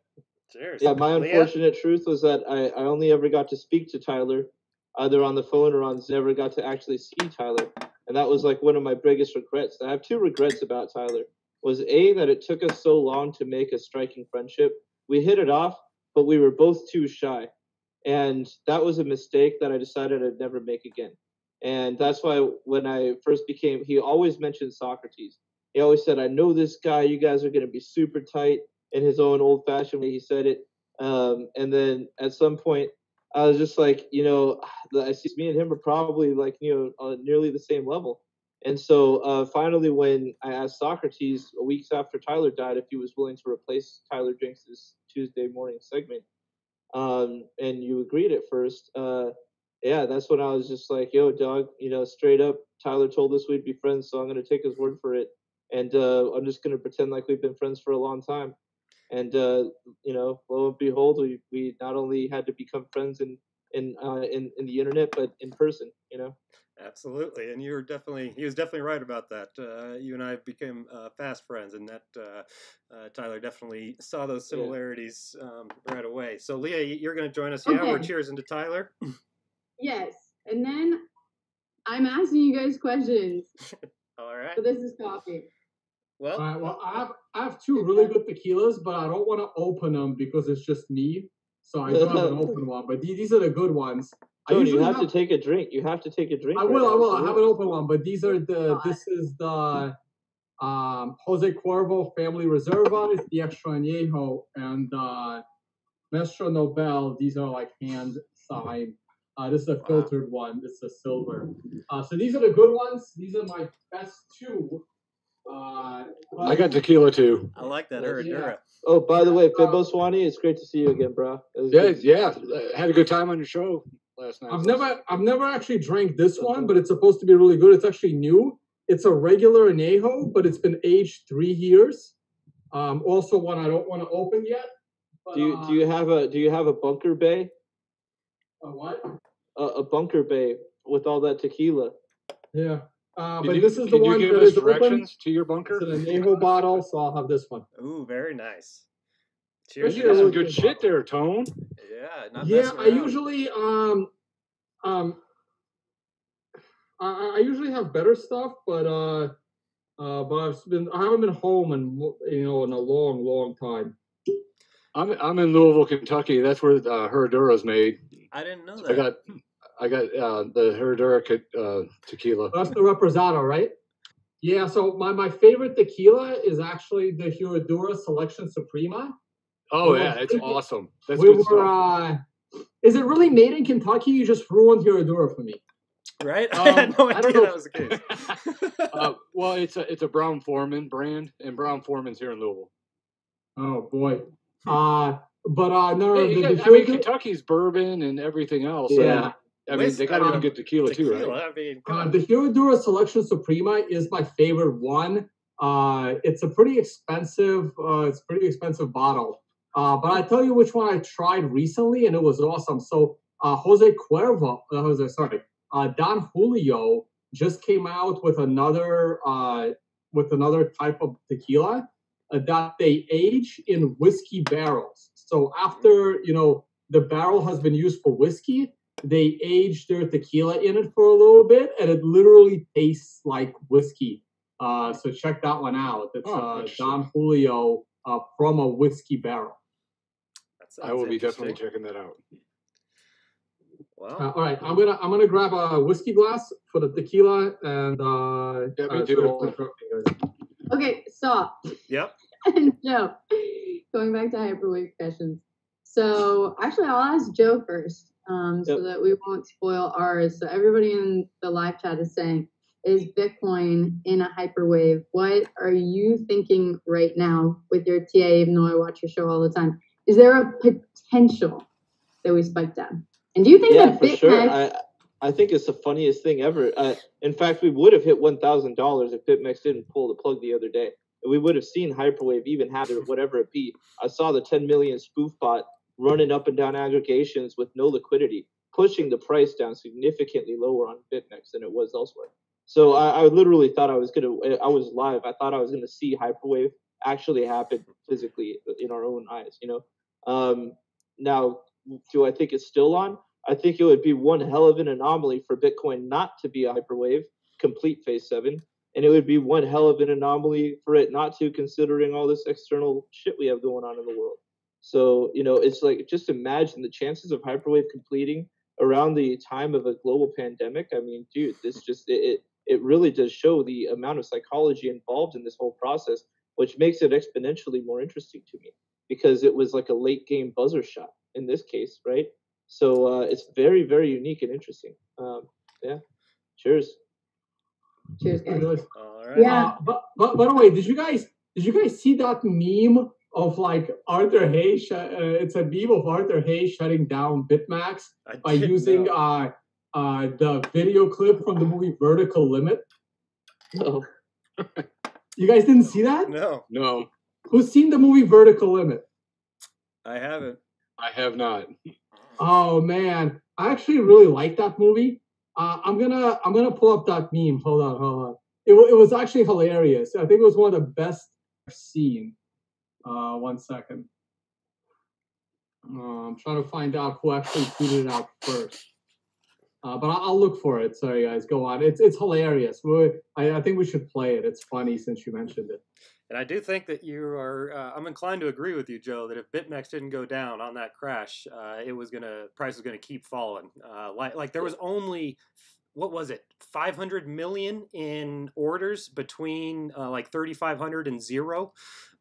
Cheers. Yeah, my Leah? unfortunate truth was that I only ever got to speak to Tyler, either on the phone or on Zoom. Never got to actually see Tyler, and that was like one of my biggest regrets. I have 2 regrets about Tyler. Was A, that it took us so long to make a striking friendship. We hit it off, but we were both too shy, and that was a mistake that I decided I'd never make again. And that's why when I first became, he always mentioned Sawcruhteez. He always said, "I know this guy. You guys are going to be super tight." In his own old-fashioned way, he said it. And then at some point, I was just like, I see me and him are probably like, on nearly the same level. And so finally, when I asked Sawcruhteez weeks after Tyler died if he was willing to replace Tyler Jinx's Tuesday morning segment, and you agreed at first, yeah, that's when I was just like, yo, dog, straight up, Tyler told us we'd be friends, so I'm going to take his word for it. And I'm just going to pretend like we've been friends for a long time. And lo and behold, we not only had to become friends in the internet, but in person. Absolutely, and he was definitely right about that. You and I became fast friends, and that Tyler definitely saw those similarities right away. So Leah, you're going to join us. Yeah, we're Okay. cheersing to Tyler. Yes. And then I'm asking you guys questions. All right. So this is coffee. All Well, right. Well, I have 2 really good tequilas, but I don't want to open them because it's just me. So I don't have an open one. But these are the good ones. Tony, you have to take a drink. You have to take a drink. I will. I have an open one, but these are this is the Jose Cuervo Family Reserva, it's the Extra Añejo, and Maestro Nobel. These are like hand signed. This is a filtered one. This is a silver. So these are the good ones. These are my best 2. I got tequila too. I like that Herradura. Oh, by the way, Fibbo Swanee, it's great to see you again, bro. Yeah. Had a good time on your show last night. I've never actually drank this one, but it's supposed to be really good. It's actually new. It's a regular añejo, but it's been aged 3 years. Also one I don't want to open yet. But, Do you have a bunker bay? A what? A bunker bay with all that tequila. Yeah. But Can this is the one you give that us is open. directions to your bunker? It's an añejo bottle, so I'll have this one. Ooh, very nice. Cheers. You got some good shit there, Tone. Yeah. Not Yeah, messing I around. usually I usually have better stuff, but I haven't been home in a long time. I'm in Louisville, Kentucky. That's where Herradura's made. I didn't know So that. I got the Herradura tequila. That's the Reposado, right? Yeah. So my favorite tequila is actually the Herradura Selection Suprema. Oh yeah, it's awesome. That's We good were. stuff. Is it really made in Kentucky? You just ruined Herradura for me. Right? I had no I idea don't know. that was the case. Well, it's a Brown Foreman brand, and Brown Foreman's here in Louisville. Oh boy. But no. Hey, Kentucky's bourbon and everything else. Yeah. I mean, they got really good tequila too, right? I mean, come on. The Herradura Selection Suprema is my favorite one. It's a pretty expensive. It's a pretty expensive bottle. But I tell you which one I tried recently, and it was awesome. So Don Julio just came out with another type of tequila that they age in whiskey barrels. So after the barrel has been used for whiskey, they age their tequila in it for a little bit, and it literally tastes like whiskey. So check that one out. It's Don Julio from a whiskey barrel. I will be definitely interesting. checking that out. Well, All right, I'm gonna grab a whiskey glass for the tequila and Yeah, me too. sorry Hold for on. interrupting, guys. Okay, stop. yep. And Joe, going back to hyperwave questions. So actually, I'll ask Joe first, so Yep. that we won't spoil ours. So everybody in the live chat is saying, is Bitcoin in a hyperwave? What are you thinking right now with your TA, even though I watch your show all the time? Is there a potential that we spike down? And do you think Yeah, that for Bitmex, sure. I think it's the funniest thing ever. In fact, we would have hit $1,000 if Bitmex didn't pull the plug the other day. And we would have seen Hyperwave even have it, whatever it be. I saw the 10 million spoof bot running up and down aggregations with no liquidity, pushing the price down significantly lower on Bitmex than it was elsewhere. So I literally thought I was live. I thought I was going to see Hyperwave actually happen physically in our own eyes, you know? Now, do I think it's still on? I think it would be one hell of an anomaly for Bitcoin not to be a hyperwave, complete phase 7. And it would be one hell of an anomaly for it not to, considering all this external shit we have going on in the world. So, you know, it's like, just imagine the chances of hyperwave completing around the time of a global pandemic. I mean, dude, this just, it really does show the amount of psychology involved in this whole process, which makes it exponentially more interesting to me, because it was like a late game buzzer shot in this case, right? So it's very, very unique and interesting. Yeah. Cheers. cheers, guys. All right. Yeah. But by the way, did you guys see that meme of like Arthur Hayes? It's a meme of Arthur Hayes shutting down Bitmex by using the video clip from the movie Vertical Limit. Oh. You guys didn't see that? No, No, Who's seen the movie Vertical Limit? I haven't. I have not. Oh man, I actually really like that movie. I'm gonna pull up that meme. Hold on. It was actually hilarious. I think it was one of the best I've seen. 1 second. I'm trying to find out who actually tweeted it out first. But I'll look for it. Sorry guys, go on. It's hilarious. I think we should play it. It's funny since you mentioned it. And I do think that you are. I'm inclined to agree with you, Joe, that if Bitmex didn't go down on that crash, price was gonna keep falling. Like there was only, what was it, 500 million in orders between like 3,500 and zero,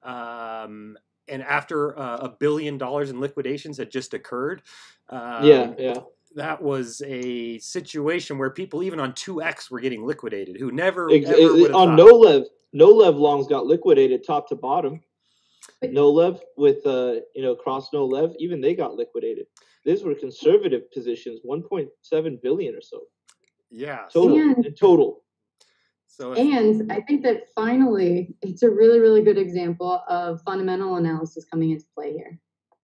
and after $1 billion in liquidations had just occurred. Yeah. That was a situation where people even on 2x were getting liquidated, who never would have on thought. No-Lev longs got liquidated top to bottom. No-Lev with cross no-Lev, even they got liquidated. These were conservative positions, 1.7 billion or so. Yeah. Total. So And I think that finally, it's a really, really good example of fundamental analysis coming into play here.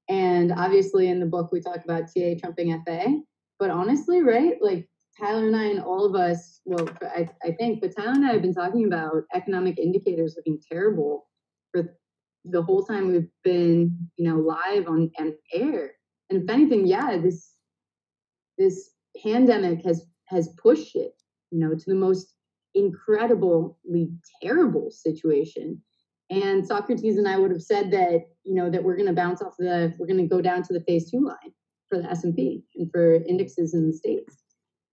And obviously in the book, we talk about TA trumping FA. But honestly, right, like Tyler and I and all of us, well, I think, but Tyler and I have been talking about economic indicators looking terrible for the whole time we've been, live on air. And if anything, yeah, this pandemic has pushed it, to the most incredibly terrible situation. And Sawcruhteez and I would have said that, that we're going to we're going to go down to the phase 2 line for the S&P and for indexes in the States.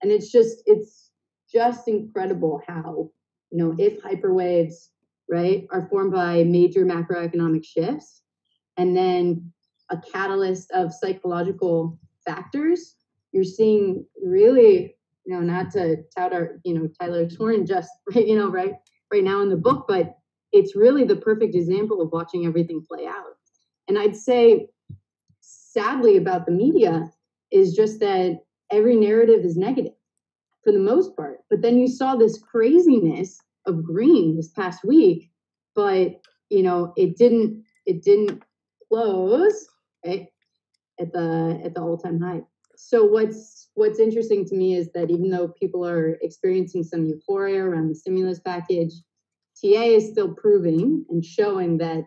And it's just incredible how, if hyperwaves, right, are formed by major macroeconomic shifts and then a catalyst of psychological factors, you're seeing really, not to tout our, Tyler's horn just, right now in the book, but it's really the perfect example of watching everything play out. And I'd say, sadly, about the media is just that every narrative is negative for the most part. But then you saw this craziness of green this past week, but it didn't close right at the all-time high. So what's interesting to me is that even though people are experiencing some euphoria around the stimulus package, TA is still proving and showing that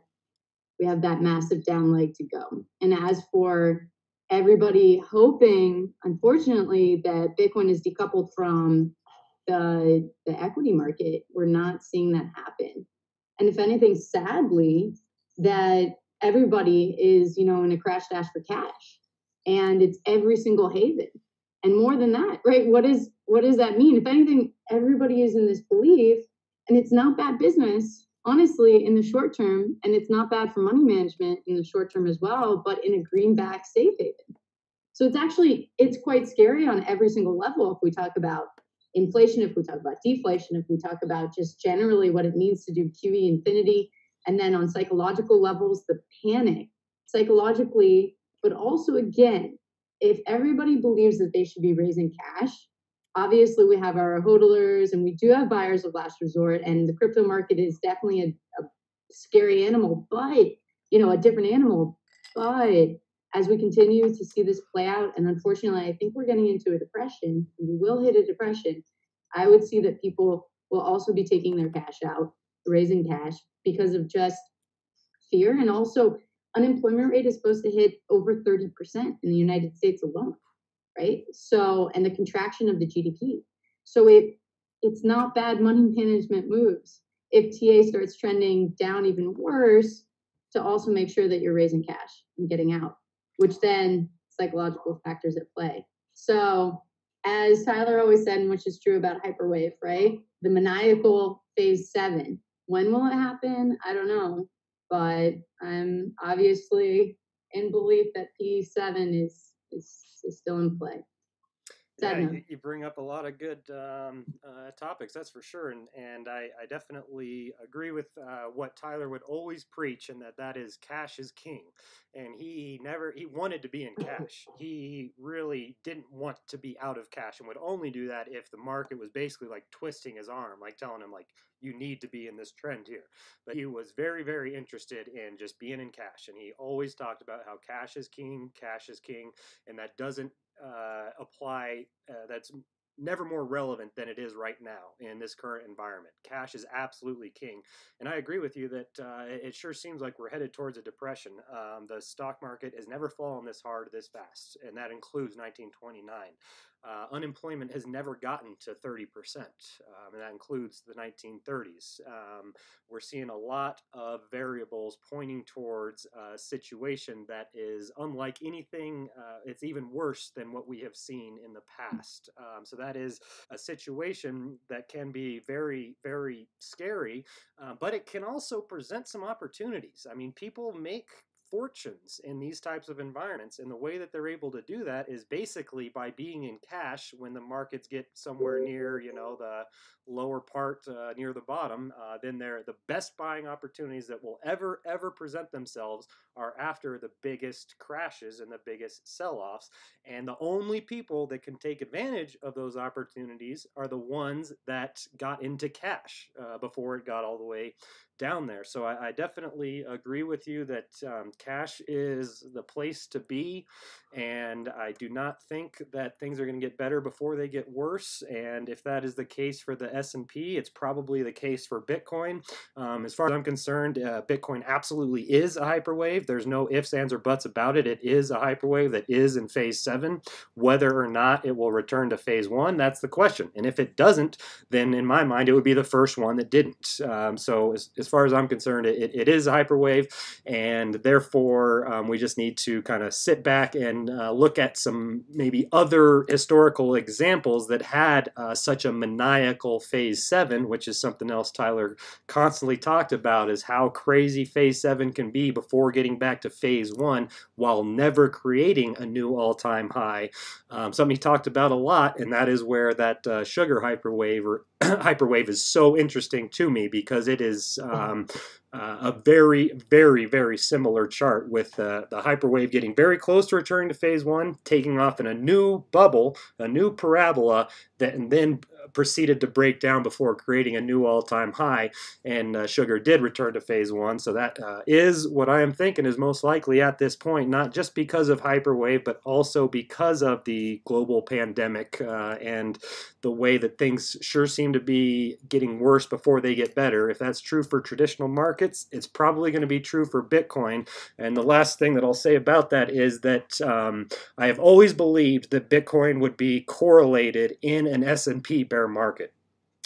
we have that massive down leg to go. And as for everybody hoping, unfortunately, that Bitcoin is decoupled from the equity market, we're not seeing that happen. And if anything, sadly, that everybody is, in a crash dash for cash, and it's every single haven. And more than that, right? What does that mean? If anything, everybody is in this belief, and it's not bad business, honestly, in the short term, and it's not bad for money management in the short term as well, but in a greenback safe haven. So it's quite scary on every single level if we talk about inflation, if we talk about deflation, if we talk about just generally what it means to do QE infinity, and then on psychological levels, the panic psychologically, but also again, if everybody believes that they should be raising cash, obviously we have our hodlers and we do have buyers of last resort, and the crypto market is definitely a scary animal, but, a different animal. But as we continue to see this play out, and unfortunately, I think we're getting into a depression, we will hit a depression, I would see that people will also be taking their cash out, raising cash, because of just fear. And also, unemployment rate is supposed to hit over 30% in the United States alone, right? So, and the contraction of the GDP. So it's not bad money management moves if TA starts trending down even worse, to also make sure that you're raising cash and getting out, which then psychological factors at play. So as Tyler always said, and which is true about Hyperwave, right? The maniacal phase 7. When will it happen? I don't know. But I'm obviously in belief that P7 is still in play. Yeah, you bring up a lot of good topics, that's for sure, and I definitely agree with what Tyler would always preach, and that is cash is king. And he wanted to be in cash. He really didn't want to be out of cash, and would only do that if the market was basically like twisting his arm, like telling him like, you need to be in this trend here. But he was very, very interested in just being in cash, and he always talked about how cash is king, and that doesn't apply, that's never more relevant than it is right now in this current environment. Cash is absolutely king. And I agree with you that it sure seems like we're headed towards a depression. The stock market has never fallen this hard, this fast, and that includes 1929. Unemployment has never gotten to 30%, and that includes the 1930s. We're seeing a lot of variables pointing towards a situation that is unlike anything. It's even worse than what we have seen in the past. So that is a situation that can be very, very scary, but it can also present some opportunities. I mean, people make fortunes in these types of environments, and the way that they're able to do that is basically by being in cash when the markets get somewhere near, the lower part, near the bottom. Then the best buying opportunities that will ever present themselves are after the biggest crashes and the biggest sell-offs, and the only people that can take advantage of those opportunities are the ones that got into cash before it got all the way down there. So I definitely agree with you that cash is the place to be, and I do not think that things are going to get better before they get worse. And if that is the case for the S&P, it's probably the case for Bitcoin. As far as I'm concerned, Bitcoin absolutely is a hyperwave. There's no ifs, ands, or buts about it. It is a hyperwave that is in phase 7. Whether or not it will return to phase 1, that's the question. And if it doesn't, then in my mind, it would be the first one that didn't. So as far as I'm concerned, it is a hyperwave, and therefore we just need to kind of sit back and look at some maybe other historical examples that had such a maniacal phase 7, which is something else Tyler constantly talked about, is how crazy phase 7 can be before getting back to phase 1 while never creating a new all-time high. Something he talked about a lot, and that is where that sugar hyperwave or hyperwave is so interesting to me, because it is a very, very, very similar chart with the hyperwave getting very close to returning to phase 1, taking off in a new bubble, a new parabola, and then proceeded to break down before creating a new all-time high, and sugar did return to phase 1. So that is what I am thinking is most likely at this point, not just because of hyperwave, but also because of the global pandemic and the way that things sure seem to be getting worse before they get better. If that's true for traditional markets, it's probably going to be true for Bitcoin. And the last thing that I'll say about that is that I have always believed that Bitcoin would be correlated in an S&P bear market.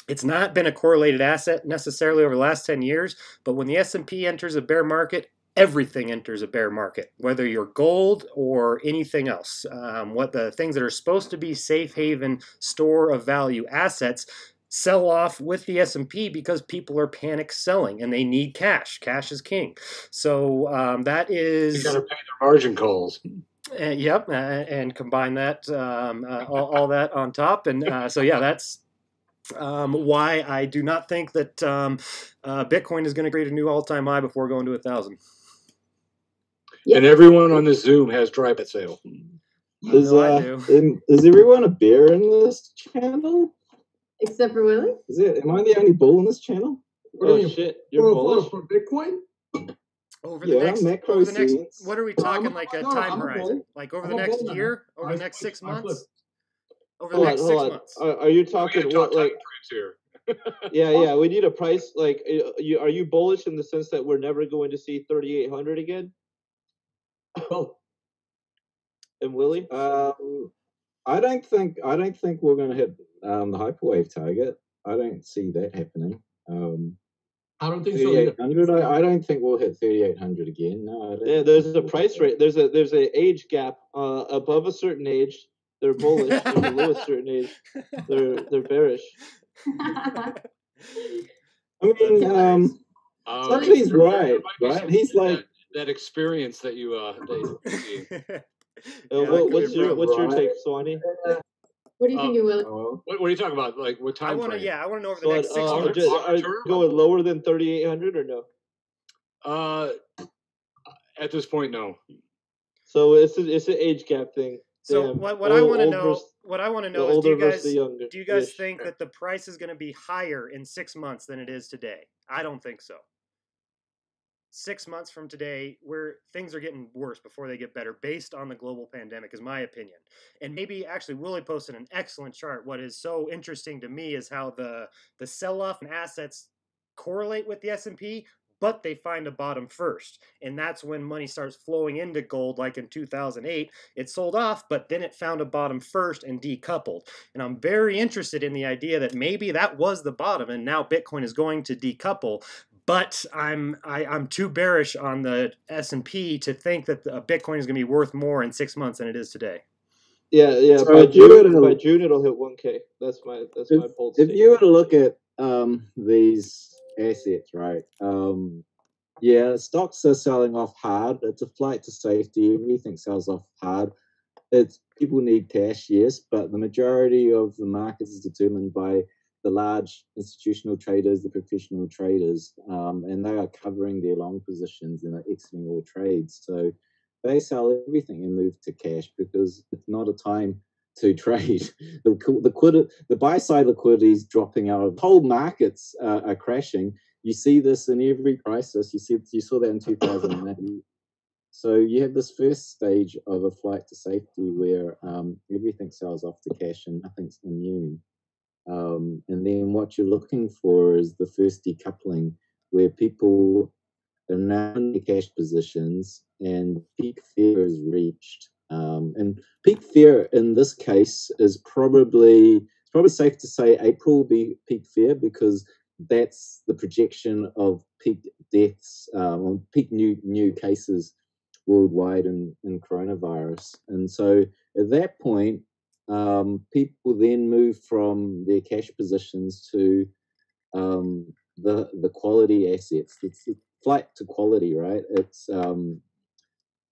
It's not been a correlated asset necessarily over the last 10 years, but when the S&P enters a bear market, everything enters a bear market, whether you're gold or anything else. What the things that are supposed to be safe haven store of value assets sell off with the S&P because people are panic selling and they need cash. Cash is king. So that is... You got to pay their margin calls. Yep, and combine that, all that on top. And so, yeah, that's why I do not think that Bitcoin is going to create a new all-time high before going to 1,000. Yep. And everyone on this Zoom has dry bet sale. Is, I do. Is everyone a bear in this channel? Except for Willie? Am I the only bull in this channel? Oh shit, you're bullish for Bitcoin? Over the next, what are we talking, I'm- like a no, time I'm a horizon? bull. Like over I'm the a next bull now. year? Over I the next 6 flipped. months? Over the Hold on, next hold 6 on. months? Are you We talking gotta what talk time like? frames here. Yeah, we need a price. Like, are you bullish in the sense that we're never going to see 3,800 again? Well, And Willie? I don't think we're going to hit the hyperwave target. I don't see that happening. I don't think so either. 3,800. I don't think we'll hit 3,800 again. No, I don't Yeah, there's a price rate. There's a age gap. Above a certain age, they're bullish, and below a certain age, they're bearish. I mean, Sawcruhteez right? He's like that experience that you see. What's your take, Swanee? What do you think, Willie? What are you talking about? Like what time frame? I want to know over the next 6 months. Are you going lower than 3,800 or no? At this point, no. So it's an age gap thing. So what I want to know is, do you guys think that the price is going to be higher in 6 months than it is today? I don't think so. 6 months from today, where things are getting worse before they get better, based on the global pandemic, is my opinion. And maybe actually Willie posted an excellent chart. What is so interesting to me is how the sell-off in assets correlate with the S&P, but they find a bottom first. And that's when money starts flowing into gold, like in 2008. It sold off, but then it found a bottom first and decoupled. And I'm very interested in the idea that maybe that was the bottom, and now Bitcoin is going to decouple. But I'm too bearish on the S&P to think that Bitcoin is going to be worth more in 6 months than it is today. Yeah. So by June it'll hit 1K. That's my bold If statement. you were to look at these assets, right? Stocks are selling off hard. It's a flight to safety. Everything sells off hard. It's people need cash, yes, but the majority of the market is determined by the large institutional traders, the professional traders, and they are covering their long positions and are exiting all trades. So they sell everything and move to cash because it's not a time to trade. The buy side liquidity is dropping out. Whole markets are crashing. You see this in every crisis. You saw that in 2008. So you have this first stage of a flight to safety where everything sells off to cash and nothing's immune. And then what you're looking for is the first decoupling, where people are now in their cash positions and peak fear is reached. And peak fear in this case is probably safe to say April will be peak fear, because that's the projection of peak deaths, peak new cases worldwide in coronavirus. And so at that point, people then move from their cash positions to the quality assets. It's a flight to quality, right? It's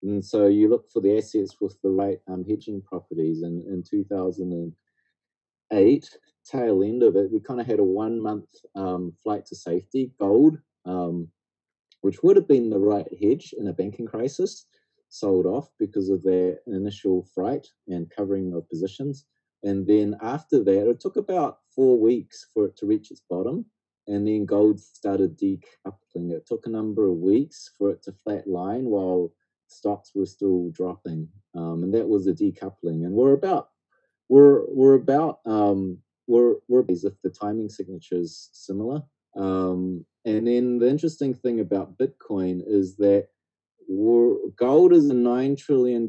and so you look for the assets with the right hedging properties. And in 2008, tail end of it, we kind of had a 1 month flight to safety. Gold, which would have been the right hedge in a banking crisis, sold off because of their initial fright and covering of positions. And then after that, it took about 4 weeks for it to reach its bottom. And then gold started decoupling. It took a number of weeks for it to flatline while stocks were still dropping. And that was a decoupling. And we're as if the timing signature is similar. And then the interesting thing about Bitcoin is that gold is a $9 trillion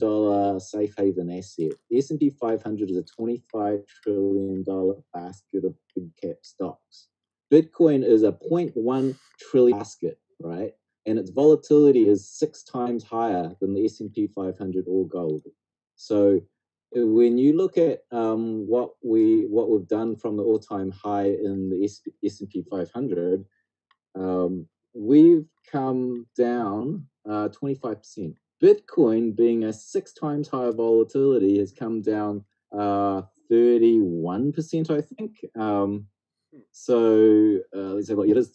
safe haven asset. The S&P 500 is a $25 trillion basket of big cap stocks. Bitcoin is a 0.1 trillion basket, right? and its volatility is 6 times higher than the S&P 500 or gold. So when you look at what we've done from the all-time high in the S&P 500, we've come down 25%. Bitcoin, being a 6 times higher volatility, has come down 31%, I think. So let's say what it is.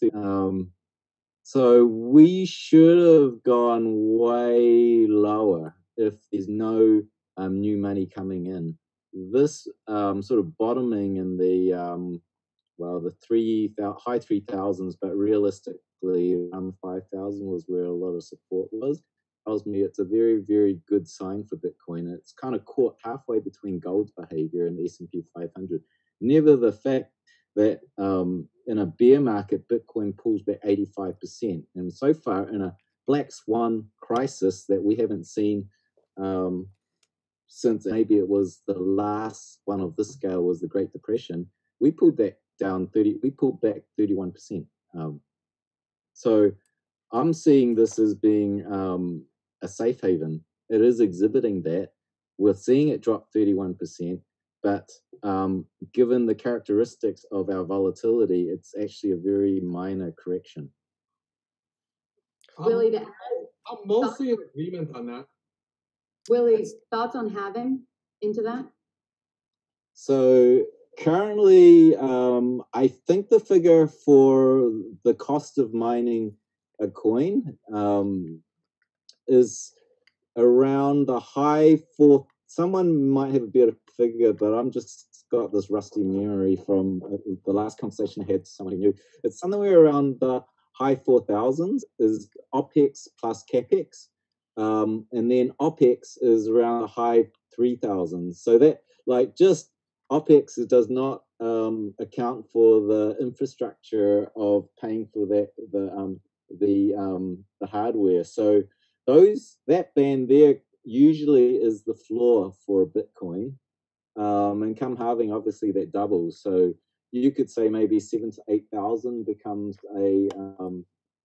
So we should have gone way lower if there's no new money coming in. This sort of bottoming in the high 3,000s, but realistically around 5,000 was where a lot of support was. Tells me it's a very, very good sign for Bitcoin. It's kind of caught halfway between gold's behavior and the S&P 500. Never the fact that in a bear market, Bitcoin pulls back 85%. And so far, in a black swan crisis that we haven't seen since maybe it was the last one of this scale was the Great Depression, we pulled that down we pulled back 31%. So I'm seeing this as being a safe haven. It is exhibiting that. We're seeing it drop 31%, but given the characteristics of our volatility, it's actually a very minor correction. Willie, I'm mostly in agreement on that. Willie, thoughts on halving into that? So currently, I think the figure for the cost of mining a coin is around the high four. Someone might have a better figure, but I'm just got this rusty memory from the last conversation I had with someone who knew. It's somewhere around the high 4,000s is OPEX plus CAPEX. And then OPEX is around the high 3,000s. So that, like, just OPEX does not account for the infrastructure of paying for that the hardware. So that band there usually is the floor for Bitcoin. And come halving, obviously that doubles. So you could say maybe 7,000 to 8,000 becomes a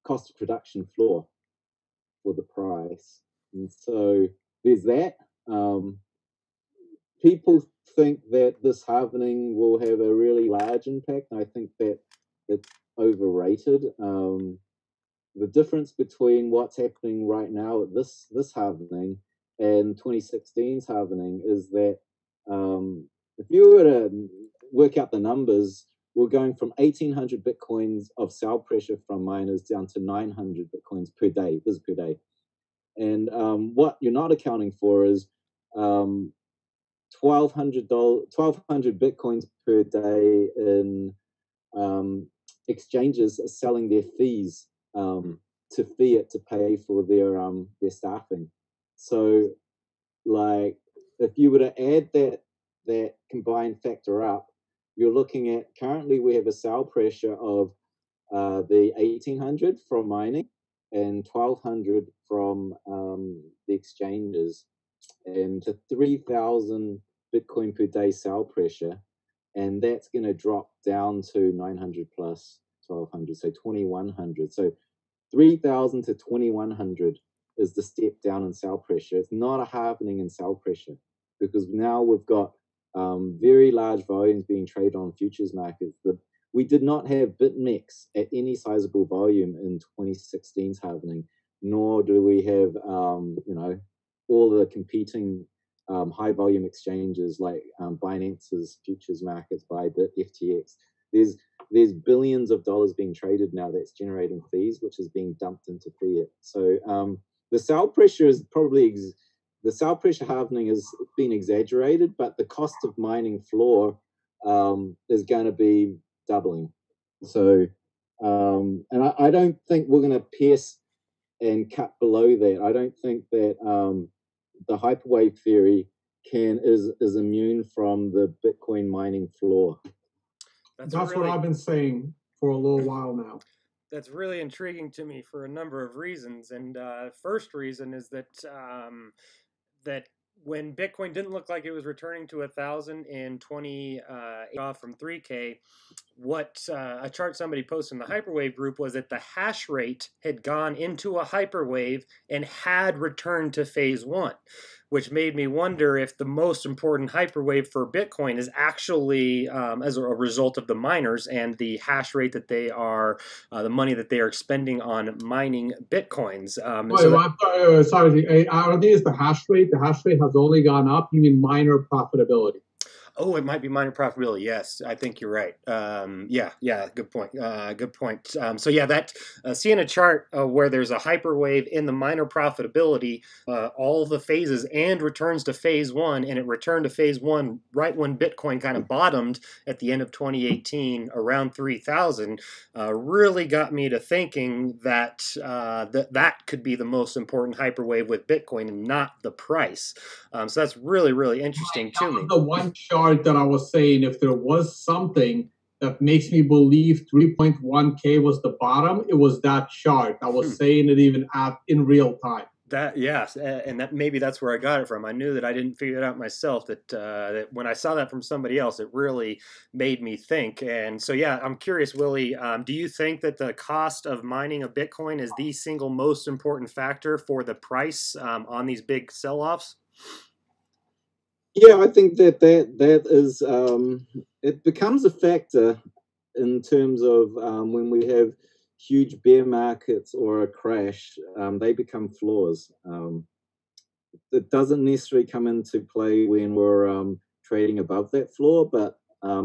cost of production floor for the price. And so there's that. People think that this halving will have a really large impact. I think that it's overrated. The difference between what's happening right now at this halving and 2016's halving is that if you were to work out the numbers, we're going from 1,800 Bitcoins of sell pressure from miners down to 900 Bitcoins per day. This is per day. And what you're not accounting for is 1,200 Bitcoins per day in exchanges are selling their fees to fiat to pay for their staffing. So, like, if you were to add that combined factor up, you're looking at, currently we have a sell pressure of the 1,800 from mining and 1,200 from the exchanges, and to 3,000 Bitcoin per day sell pressure, and that's going to drop down to 900 plus 1,200, so 2,100. So 3,000 to 2,100 is the step down in sell pressure. It's not a halvening in sell pressure, because now we've got very large volumes being traded on futures markets. We did not have Bitmex at any sizable volume in 2016's halvening, nor do we have all the competing high volume exchanges like Binance's futures markets, Bybit, FTX. There's billions of dollars being traded now that's generating fees, which is being dumped into fiat. So the sell pressure is probably the sell pressure halvening has been exaggerated, but the cost of mining floor is going to be doubling. So and I don't think we're going to pierce and cut below that. I don't think that the hyperwave theory is immune from the Bitcoin mining floor. That's really what I've been saying for a little while now. That's really intriguing to me for a number of reasons. And first reason is that that when Bitcoin didn't look like it was returning to 1,000 in 20 off from 3K, what a chart somebody posted in the Hyperwave group was that the hash rate had gone into a hyperwave and had returned to phase one, which made me wonder if the most important hyperwave for Bitcoin is actually as a result of the miners and the hash rate that they are, the money that they are expending on mining Bitcoins. Sorry, I don't think it's the hash rate. The hash rate has only gone up. You mean miner profitability? Oh, it might be miner profitability. Yes, I think you're right. Yeah, good point. Good point. So yeah, that seeing a chart where there's a hyperwave in the miner profitability, all the phases and returns to phase one, and it returned to phase one right when Bitcoin kind of bottomed at the end of 2018 around 3,000, really got me to thinking that that could be the most important hyperwave with Bitcoin and not the price. So that's really, really interesting to me. The one chart that I was saying, if there was something that makes me believe 3.1K was the bottom, it was that chart. I was saying it even in real time. That yes, and that maybe that's where I got it from. I knew that I didn't figure it out myself. That when I saw that from somebody else, it really made me think. And so yeah, I'm curious, Willie. Do you think that the cost of mining a Bitcoin is the single most important factor for the price on these big sell-offs? Yeah, I think that is it becomes a factor in terms of when we have huge bear markets or a crash, they become floors. It doesn't necessarily come into play when we're trading above that floor, but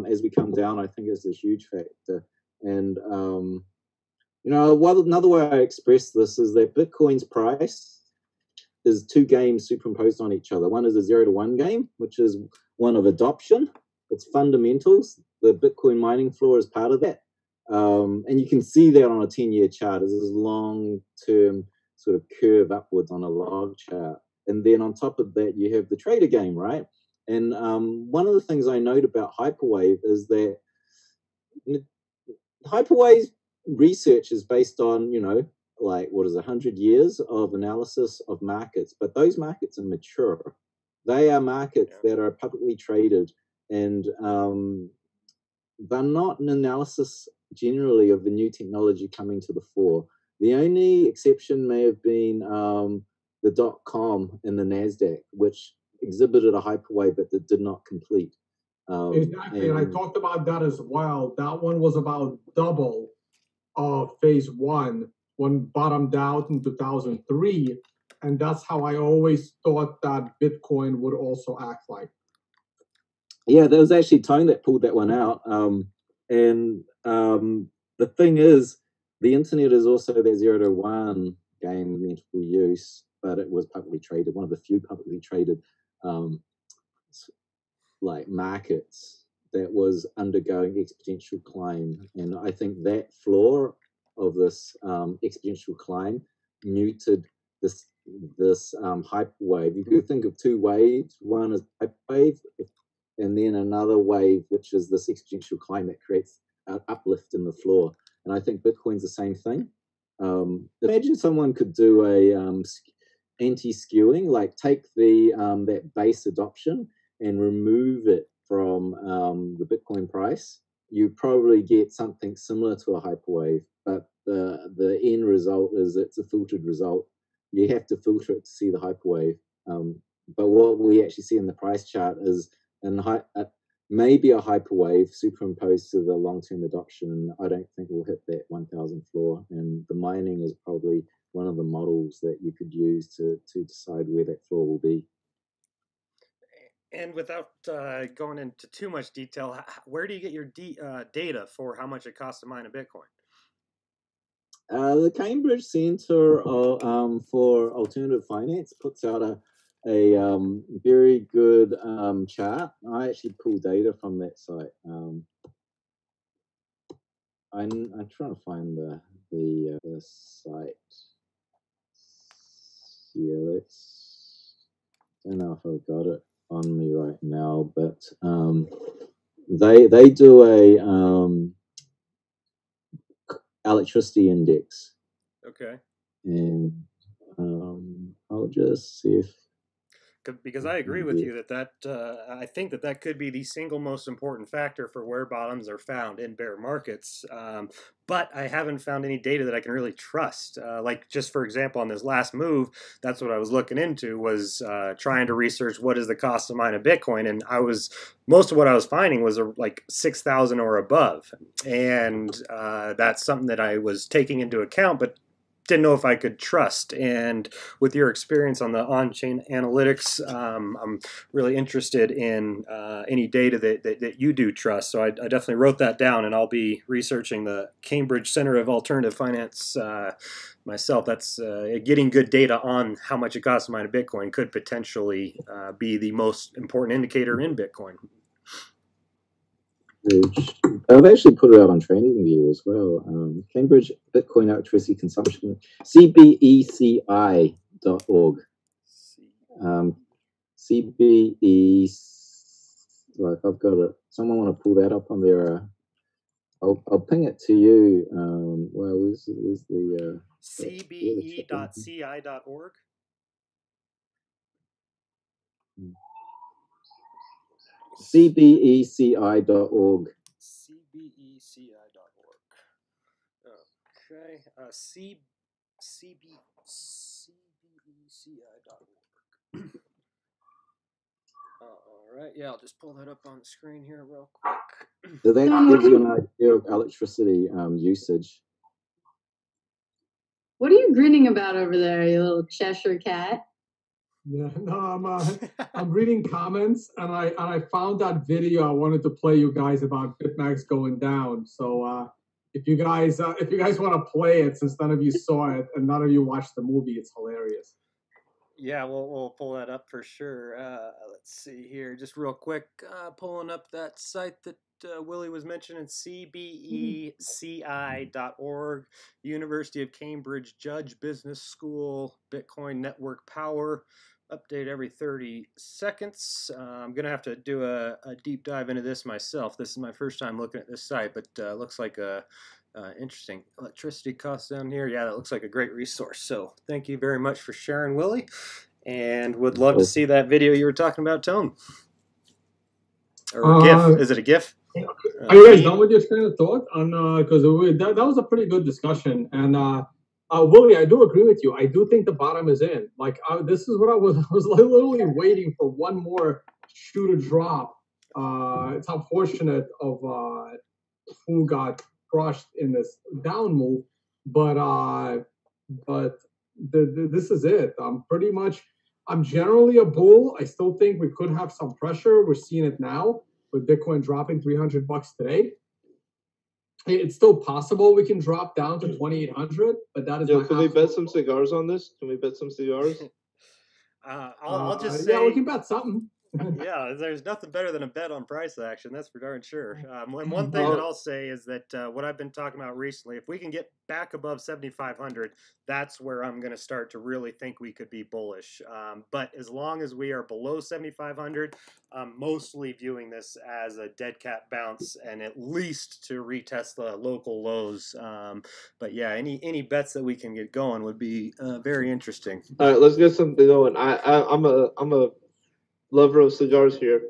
as we come down, I think it's a huge factor. And you know, another way I express this is that Bitcoin's price is two games superimposed on each other. One is a 0 to 1 game, which is one of adoption. It's fundamentals. The Bitcoin mining floor is part of that. And you can see that on a 10-year chart. There's this long-term sort of curve upwards on a log chart. And then on top of that, you have the trader game, right? And one of the things I note about Hyperwave is that Hyperwave's research is based on, you know, like, 100 years of analysis of markets, but those markets are mature. They are markets that are publicly traded, and they're not an analysis generally of the new technology coming to the fore. The only exception may have been the .com and the NASDAQ, which exhibited a hyperwave but that did not complete. Exactly, and I talked about that as well. That one was about double of phase one, when bottomed out in 2003, and that's how I always thought that Bitcoin would also act like. Yeah, there was actually Tone that pulled that one out. And the thing is, the internet is also that 0 to 1 game meant for use, but it was publicly traded, one of the few publicly traded like markets that was undergoing exponential climb. And I think that floor of this exponential climb muted this hyperwave. You could think of two waves. One is hyperwave, and then another wave, which is this exponential climb that creates an uplift in the floor. And I think Bitcoin's the same thing. Imagine someone could do a anti-skewing, like take the that base adoption and remove it from the Bitcoin price. You probably get something similar to a hyperwave, but the end result is it's a filtered result. You have to filter it to see the hyperwave. But what we actually see in the price chart is maybe a hyperwave superimposed to the long-term adoption. I don't think we'll hit that 1,000 floor, and the mining is probably one of the models that you could use to decide where that floor will be. And without going into too much detail, where do you get your data for how much it costs to mine a Bitcoin? The Cambridge Center for Alternative Finance puts out a very good chart. I actually pull data from that site. I'm trying to find the site. Yeah, I don't know if I've got it on me right now, but they do a electricity index. Okay. And I'll just see if, because I agree with you that I think that could be the single most important factor for where bottoms are found in bear markets. But I haven't found any data that I can really trust. Like just for example, on this last move, that's what I was looking into, was trying to research what is the cost to mine a Bitcoin, and most of what I was finding was like 6,000 or above, and that's something that I was taking into account, but didn't know if I could trust. And with your experience on the on-chain analytics, I'm really interested in any data that you do trust. So I definitely wrote that down, and I'll be researching the Cambridge Center of Alternative Finance myself. That's getting good data on how much it costs to mine a Bitcoin could potentially be the most important indicator in Bitcoin. I've actually put it out on TradingView as well. Cambridge Bitcoin Electricity Consumption, cbeci.org. CBE, like I've got it. Someone want to pull that up on there? I'll ping it to you. Well, where's the cbe.ci.org? cbeci.org. cbeci.org. Okay. cbeci.org. All right. Yeah, I'll just pull that up on the screen here real quick. So that gives you an idea of electricity usage. What are you grinning about over there, you little Cheshire cat? Yeah, no, I'm reading comments, and I found that video I wanted to play you guys about Bitmex going down. So if you guys want to play it, since none of you saw it and none of you watched the movie, it's hilarious. Yeah, we'll pull that up for sure. Let's see here, just real quick, pulling up that site that Willie was mentioning, cbeci.org, University of Cambridge Judge Business School, Bitcoin Network Power, update every 30 seconds. I'm going to have to do a deep dive into this myself. This is my first time looking at this site, but looks like a interesting electricity costs down here. Yeah, that looks like a great resource. So thank you very much for sharing, Willie, and would love to see that video you were talking about, Tone. Or a GIF. Is it a GIF? Are you guys done with your train of thought? Because that was a pretty good discussion. And Willie, I do agree with you. I do think the bottom is in. Like this is what I was literally waiting for, one more shoe to drop. It's unfortunate of who got crushed in this down move, but this is it. I'm generally a bull. I still think we could have some pressure. We're seeing it now with Bitcoin dropping $300 today. It's still possible we can drop down to 2,800, but that is. Yo, can we bet some cigars on this? Can we bet some cigars? I'll just say, yeah, we can bet something. Yeah, there's nothing better than a bet on price action. That's for darn sure. And one thing that I'll say is that what I've been talking about recently, if we can get back above 7,500, that's where I'm going to start to really think we could be bullish. But as long as we are below 7,500, I'm mostly viewing this as a dead cat bounce and at least to retest the local lows. But yeah, any bets that we can get going would be very interesting. All right, let's get something going. I'm a lover of cigars here.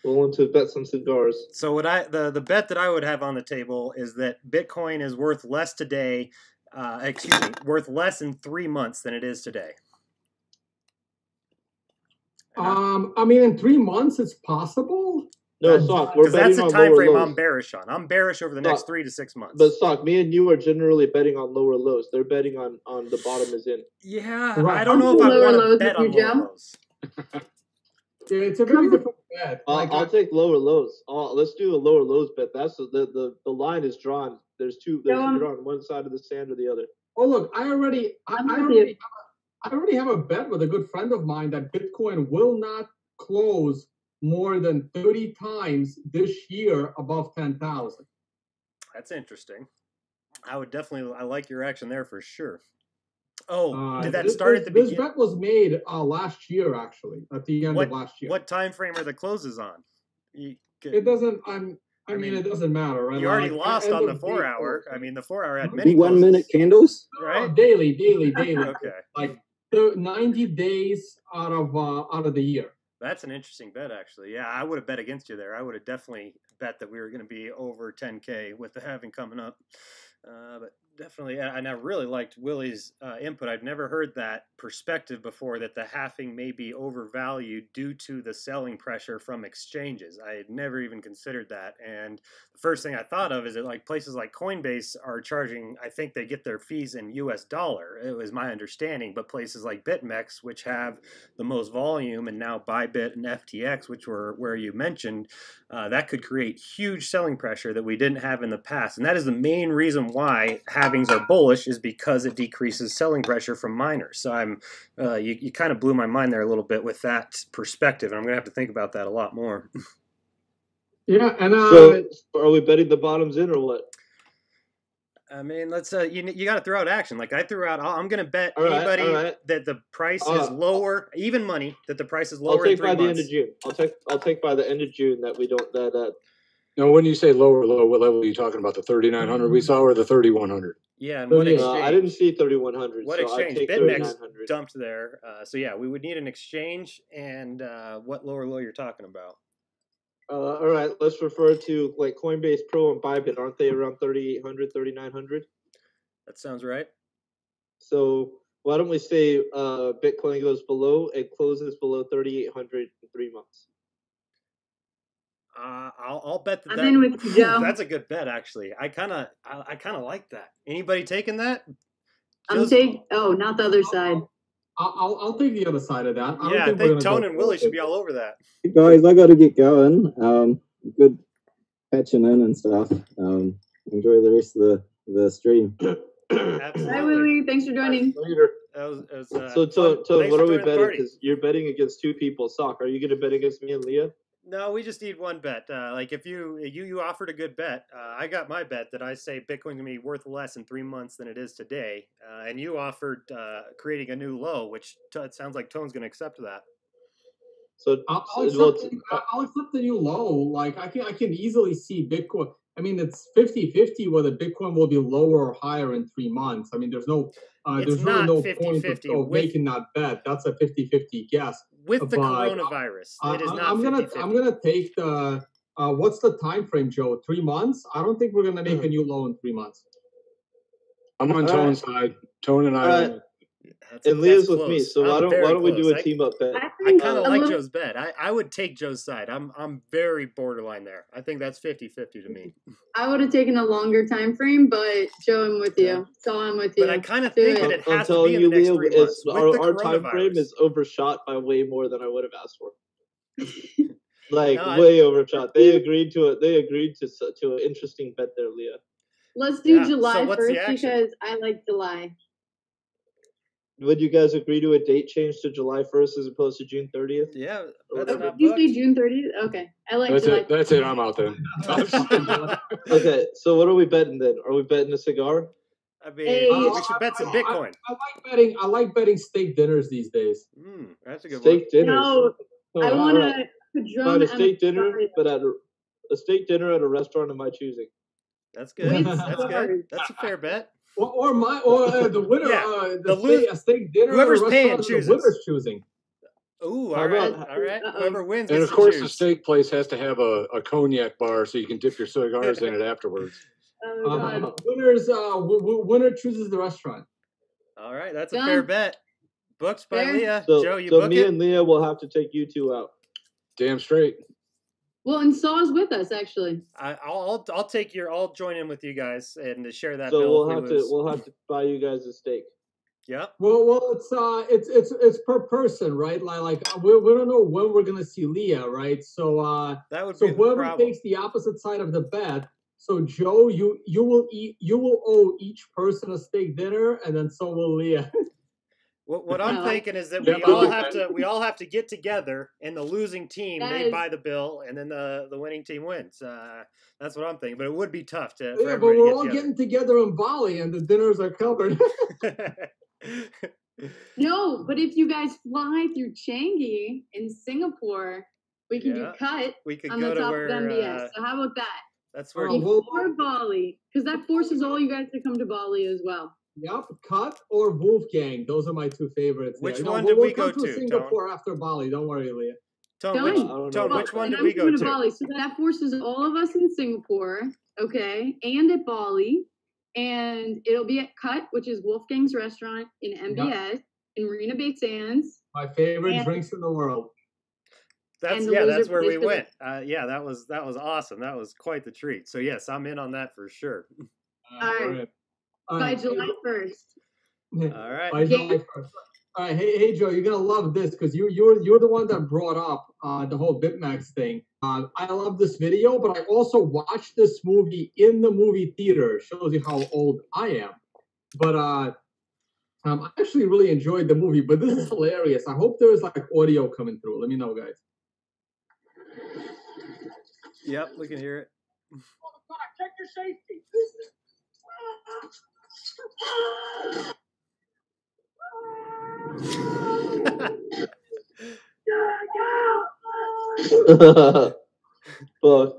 Willing to bet some cigars. So what the bet that I would have on the table is that Bitcoin is worth less today, worth less in 3 months than it is today. I mean, in 3 months, it's possible. No, Sock, we're betting that's the on time lower frame lows. I'm bearish on. I'm bearish over the next 3 to 6 months. But Sock, me and you are generally betting on lower lows. They're betting on the bottom is in. Yeah, right. I don't know if I want to bet on lower lows. Yeah, it's a very different bet. I'll take lower lows. Let's do a lower lows bet. That's the line is drawn. There's you're on one side of the sand or the other. Oh look, I already have a bet with a good friend of mine that Bitcoin will not close more than 30 times this year above 10,000. That's interesting. I like your action there for sure. Oh, did that start at the beginning? This bet was made last year, actually, at the end of last year. What time frame are the closes on? It doesn't. I mean, it doesn't matter. Right? You already lost on the 4 hour. I mean, the 4 hour had many 1 minute candles, right? Daily. Okay. Like 90 days out of the year. That's an interesting bet, actually. Yeah, I would have bet against you there. I would have definitely bet that we were going to be over 10K with the halving coming up. But definitely, and I really liked Willie's input. I've never heard that perspective before, that the halving may be overvalued due to the selling pressure from exchanges. I had never even considered that. And the first thing I thought of is that like places like Coinbase are charging, I think they get their fees in US dollar. It was my understanding, but places like Bitmex, which have the most volume, and now Bybit and FTX, which were where you mentioned, that could create huge selling pressure that we didn't have in the past. And that is the main reason why halvings are bullish, is because it decreases selling pressure from miners. So I'm, you kind of blew my mind there a little bit with that perspective, and I'm going to have to think about that a lot more. Yeah, and so are we betting the bottoms in or what? I mean, let's you got to throw out action. Like I threw out, I'm going to bet anybody that the price is lower, even money, that the price is lower. I'll take in 3 by months. the end of June. I'll take by the end of June that we don't that. No, when you say lower, what level are you talking about? The 3,900 we saw, or the 3,100? Yeah, and what exchange? I didn't see 3,100. What so exchange? I take Bitmex dumped there. So yeah, we would need an exchange, and what lower low you're talking about? All right, let's refer to like Coinbase Pro and Bybit. Aren't they around 3,800, 3,900? That sounds right. So why don't we say Bitcoin goes below, it closes below 3,800 in 3 months? I'll bet that. I'm in with you, Joe. That's a good bet, actually. I kind of like that. Anybody taking that? Oh, not the other side. I'll take the other side of that. I think Tone and Willie should be all over that. Hey guys, I got to get going. Good catching in and stuff. Enjoy the rest of the stream. Hi, Willie. Thanks for joining. Later. So, Tone, what are we betting? Because you're betting against two people. Sock, are you going to bet against me and Leah? No, we just need one bet. Like if you offered a good bet, I got my bet that I say Bitcoin's gonna be worth less in 3 months than it is today, and you offered creating a new low, which it sounds like Tone's gonna accept that. So I'll accept the new low. Like I can easily see Bitcoin. I mean, it's 50-50 whether Bitcoin will be lower or higher in 3 months. I mean, there's really no 50, point 50 of making that bet. That's a 50-50 guess. With the coronavirus, it is not. I'm gonna take the what's the time frame, Joe? 3 months? I don't think we're gonna make a new low in 3 months. I'm on Tone's side. Tone and I. And Leah's with me, so why don't we do a team up bet? I kind of like Joe's bet. I would take Joe's side. I'm very borderline there. I think that's 50-50 to me. I would have taken a longer time frame, but Joe, I'm with you. So I'm with you. But I kind of think that it has to be in the next 3 months. Our time frame is overshot by way more than I would have asked for. Way overshot. They agreed to it. They agreed to an interesting bet there, Leah. Let's do July 1st because I like July. Would you guys agree to a date change to July 1st as opposed to June 30th? Yeah. Did you say June 30th? Okay. I like July. That's it. I'm out then. Okay. So what are we betting then? Are we betting a cigar? I mean, we should bet some Bitcoin. I like betting steak dinners these days. That's a good steak dinners. No, I want to Not a steak dinner, but at a steak dinner at a restaurant of my choosing. That's good. That's good. That's a fair bet. Or the winner, a steak dinner. Whoever's paying chooses. The winner's choosing. Ooh, all right. Whoever wins. And of course, the steak place has to have a cognac bar so you can dip your cigars in it afterwards. Winner chooses the restaurant. All right, that's a fair bet. Booked by Leah. So, Joe, you book me and Leah will have to take you two out. Damn straight. Well, and Saw's with us actually. I'll join in with you guys and to share that. So bill we'll have to buy you guys a steak. Yeah. Well, it's per person, right? Like we don't know when we're gonna see Leah, right? So that would be whoever takes the opposite side of the bet. So Joe, you will owe each person a steak dinner, and then so will Leah. What I'm thinking is that we all have to get together, and the losing team they buy the bill, and then the winning team wins. That's what I'm thinking. But it would be tough to. Yeah, but we're all getting together in Bali, and the dinners are covered. No, but if you guys fly through Changi in Singapore, we can do cut on the top of MBS. So how about that? That's where before Bali, because that forces all you guys to come to Bali as well. Yep, Cut or Wolfgang. Those are my two favorites. Which there. one No, did we'll we go come to, Singapore after Bali. Don't worry, Leah. Tone, Done. which one And did I'm we go going to? Bali, so that forces all of us in Singapore, okay, and at Bali, and it'll be at Cut, which is Wolfgang's restaurant in MBS in Marina Bay Sands. My favorite drinks in the world. That's that's where we went. Yeah, that was awesome. That was quite the treat. So yes, I'm in on that for sure. All right. By July 1st. All right. By July 1st. All right, hey Joe, you're gonna love this because you're the one that brought up the whole Bitmex thing. I love this video, but I also watched this movie in the movie theater. Shows you how old I am. But I actually really enjoyed the movie. But this is hilarious. I hope there's like audio coming through. Let me know, guys. Yep, we can hear it. Check your safety. Fuck.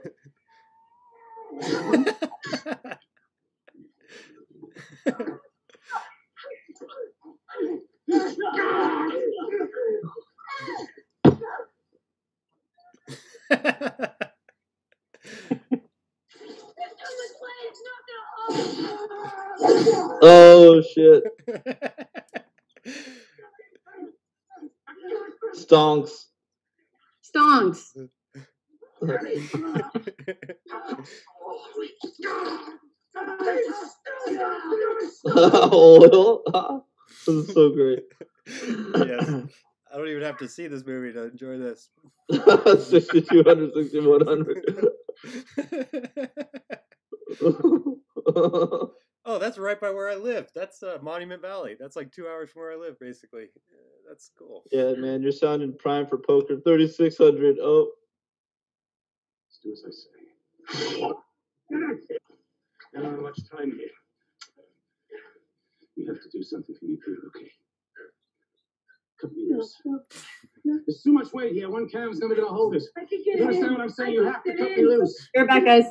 Oh shit. Stonks. Stonks. Oil. This is so great. Yes. I don't even have to see this movie to enjoy this. 6,200, 6,100. Oh, that's right by where I live. That's Monument Valley. That's like 2 hours from where I live, basically. That's cool. Yeah, man, you're sounding prime for poker. 3,600. Oh. Let's do as I say. I don't have much time here. You have to do something for me, too, okay? Cut me loose. There's too much weight here. One cam's never gonna hold it. You understand what I'm saying? You have to cut me loose. You're back, guys.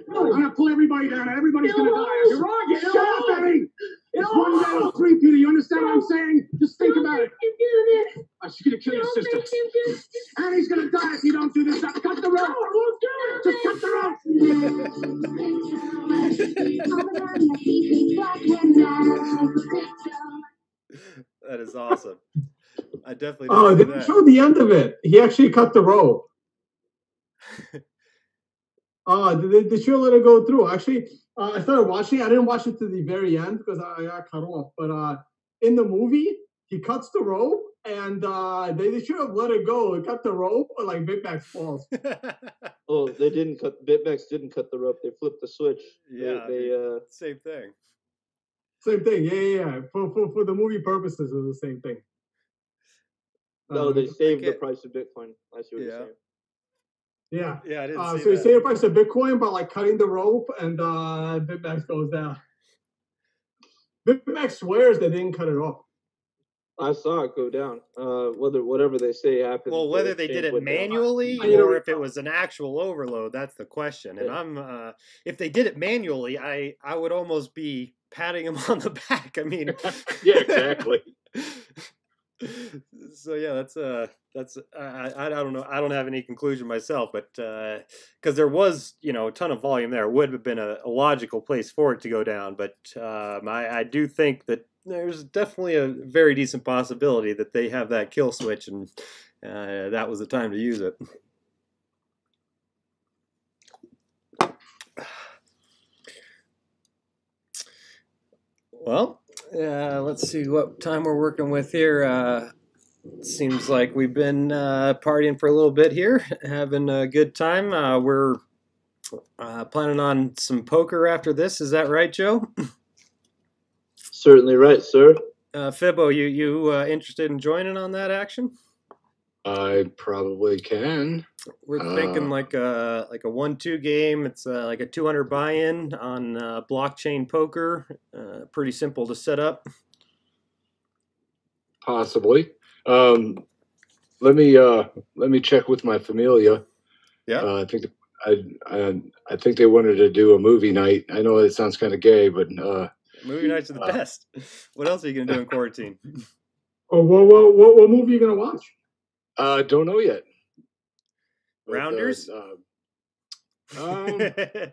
I'm gonna pull everybody down and everybody's gonna die. You're wrong. Shut up, Eddie! It's one down, three, Peter. You understand what I'm saying? Just think about it. She's gonna kill your sister. Annie's gonna die if you don't do this. Now cut the rope. Just cut the rope. That is awesome. I definitely. Oh, they showed the end of it. He actually cut the rope. They should let it go through. Actually, I started watching. I didn't watch it to the very end because I got cut off. But in the movie, he cuts the rope, and they should have let it go and cut the rope, or like Bitmex falls. Oh, they didn't cut. Bitmex didn't cut the rope. They flipped the switch. Yeah, same thing. Same thing. Yeah. For the movie purposes, it was the same thing. No, they saved the price of Bitcoin. I see what you're saying. Yeah. Yeah, I didn't see so you save the price of Bitcoin by like cutting the rope, and Bitmex goes down. Bitmex swears they didn't cut it off. I saw it go down. Whatever they say happened. Well, whether they did it manually or if it was an actual overload, that's the question. And I'm, if they did it manually, I would almost be patting him on the back. I mean, yeah, exactly. So yeah, that's I don't know. I don't have any conclusion myself, but because there was a ton of volume there, it would have been a logical place for it to go down. But I do think that there's definitely a very decent possibility that they have that kill switch, and that was the time to use it. Well, let's see what time we're working with here. Seems like we've been partying for a little bit here, having a good time. We're planning on some poker after this. Is that right, Joe? Certainly right, sir. Fibbo, you interested in joining on that action? I probably can. We're thinking like a 1-2 game. It's like a 200 buy-in on blockchain poker. Pretty simple to set up. Possibly. Let me check with my familia. Yeah. I think they wanted to do a movie night. I know it sounds kind of gay, but Movie nights are the best. What else are you gonna do in quarantine? Oh, what movie are you gonna watch? Don't know yet. Rounders. I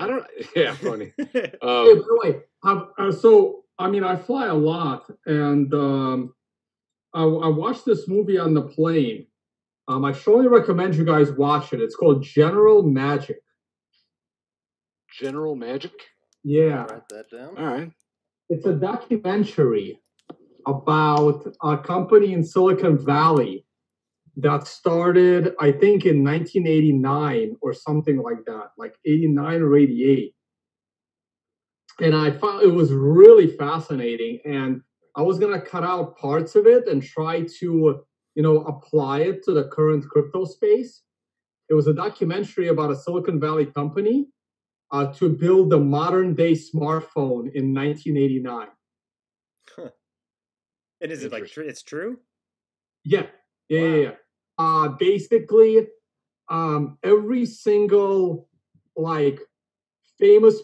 don't. Yeah, funny. Hey, by the way, so I mean, I fly a lot, and I watched this movie on the plane. I strongly recommend you guys watch it. It's called General Magic. General Magic. Yeah. Write that down. All right. It's a documentary about a company in Silicon Valley that started, I think, in 1989 or something like that, like 89 or 88. And I found it was really fascinating. And I was going to cut out parts of it and try to, apply it to the current crypto space. It was a documentary about a Silicon Valley company to build the modern day smartphone in 1989. Huh. And is it like it's true? Yeah. Wow. Basically, every single famous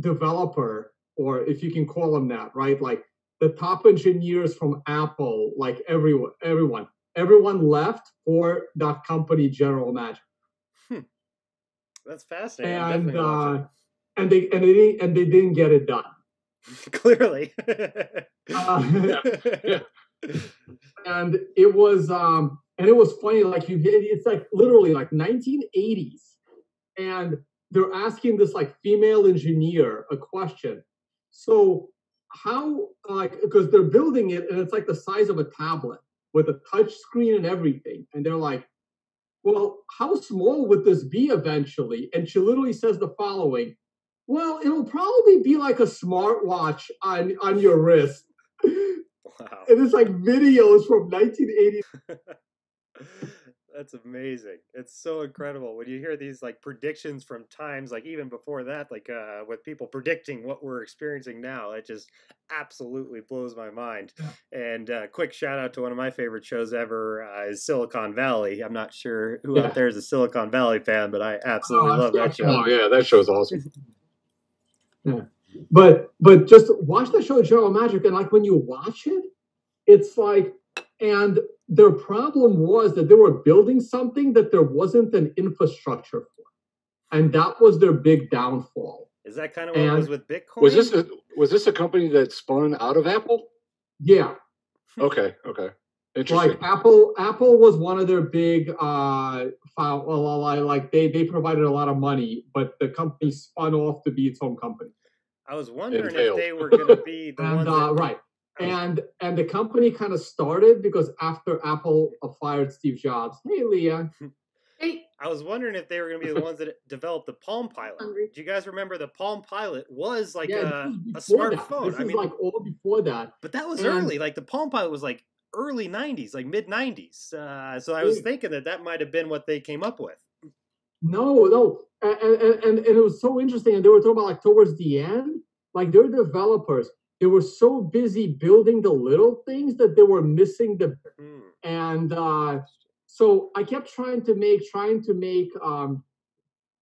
developer, or if you can call them that, right? Like the top engineers from Apple, like everyone left for that company, General Magic. That's fascinating. And they didn't get it done. Clearly. And it was funny, like it's like literally like 1980s, and they're asking this like female engineer a question. So how, because they're building it and it's like the size of a tablet with a touch screen and everything, and they're like, well, how small would this be eventually? And she literally says the following: well, it'll probably be like a smartwatch on your wrist. Wow. And it's like videos from 1980. That's amazing. It's so incredible when you hear these like predictions from times like even before that, like with people predicting what we're experiencing now. It just absolutely blows my mind. And quick shout out to one of my favorite shows ever is Silicon Valley. I'm not sure who out there is a Silicon Valley fan, but I absolutely love that show. Oh yeah, that show's awesome. Yeah. But just watch the show General Magic, and like when you watch it, it's like, and their problem was that they were building something that there wasn't an infrastructure for, and that was their big downfall. Is that kind of what was with Bitcoin? Was this a company that spun out of Apple? Yeah. Okay. Interesting. Like Apple was one of their big they provided a lot of money, but the company spun off to be its own company. I was wondering if they were going to be the ones that... right. And the company kind of started because after Apple fired Steve Jobs. Hey, Leah. Hey. I was wondering if they were going to be the ones that developed the Palm Pilot. Do you guys remember the Palm Pilot was like a smartphone? This is like all before that. But that was early. Like the Palm Pilot was like early 90s, like mid 90s. So I was thinking that might have been what they came up with. No. And it was so interesting. And they were talking about like towards the end, like their developers, they were so busy building the little things that they were missing the, and so I kept trying to make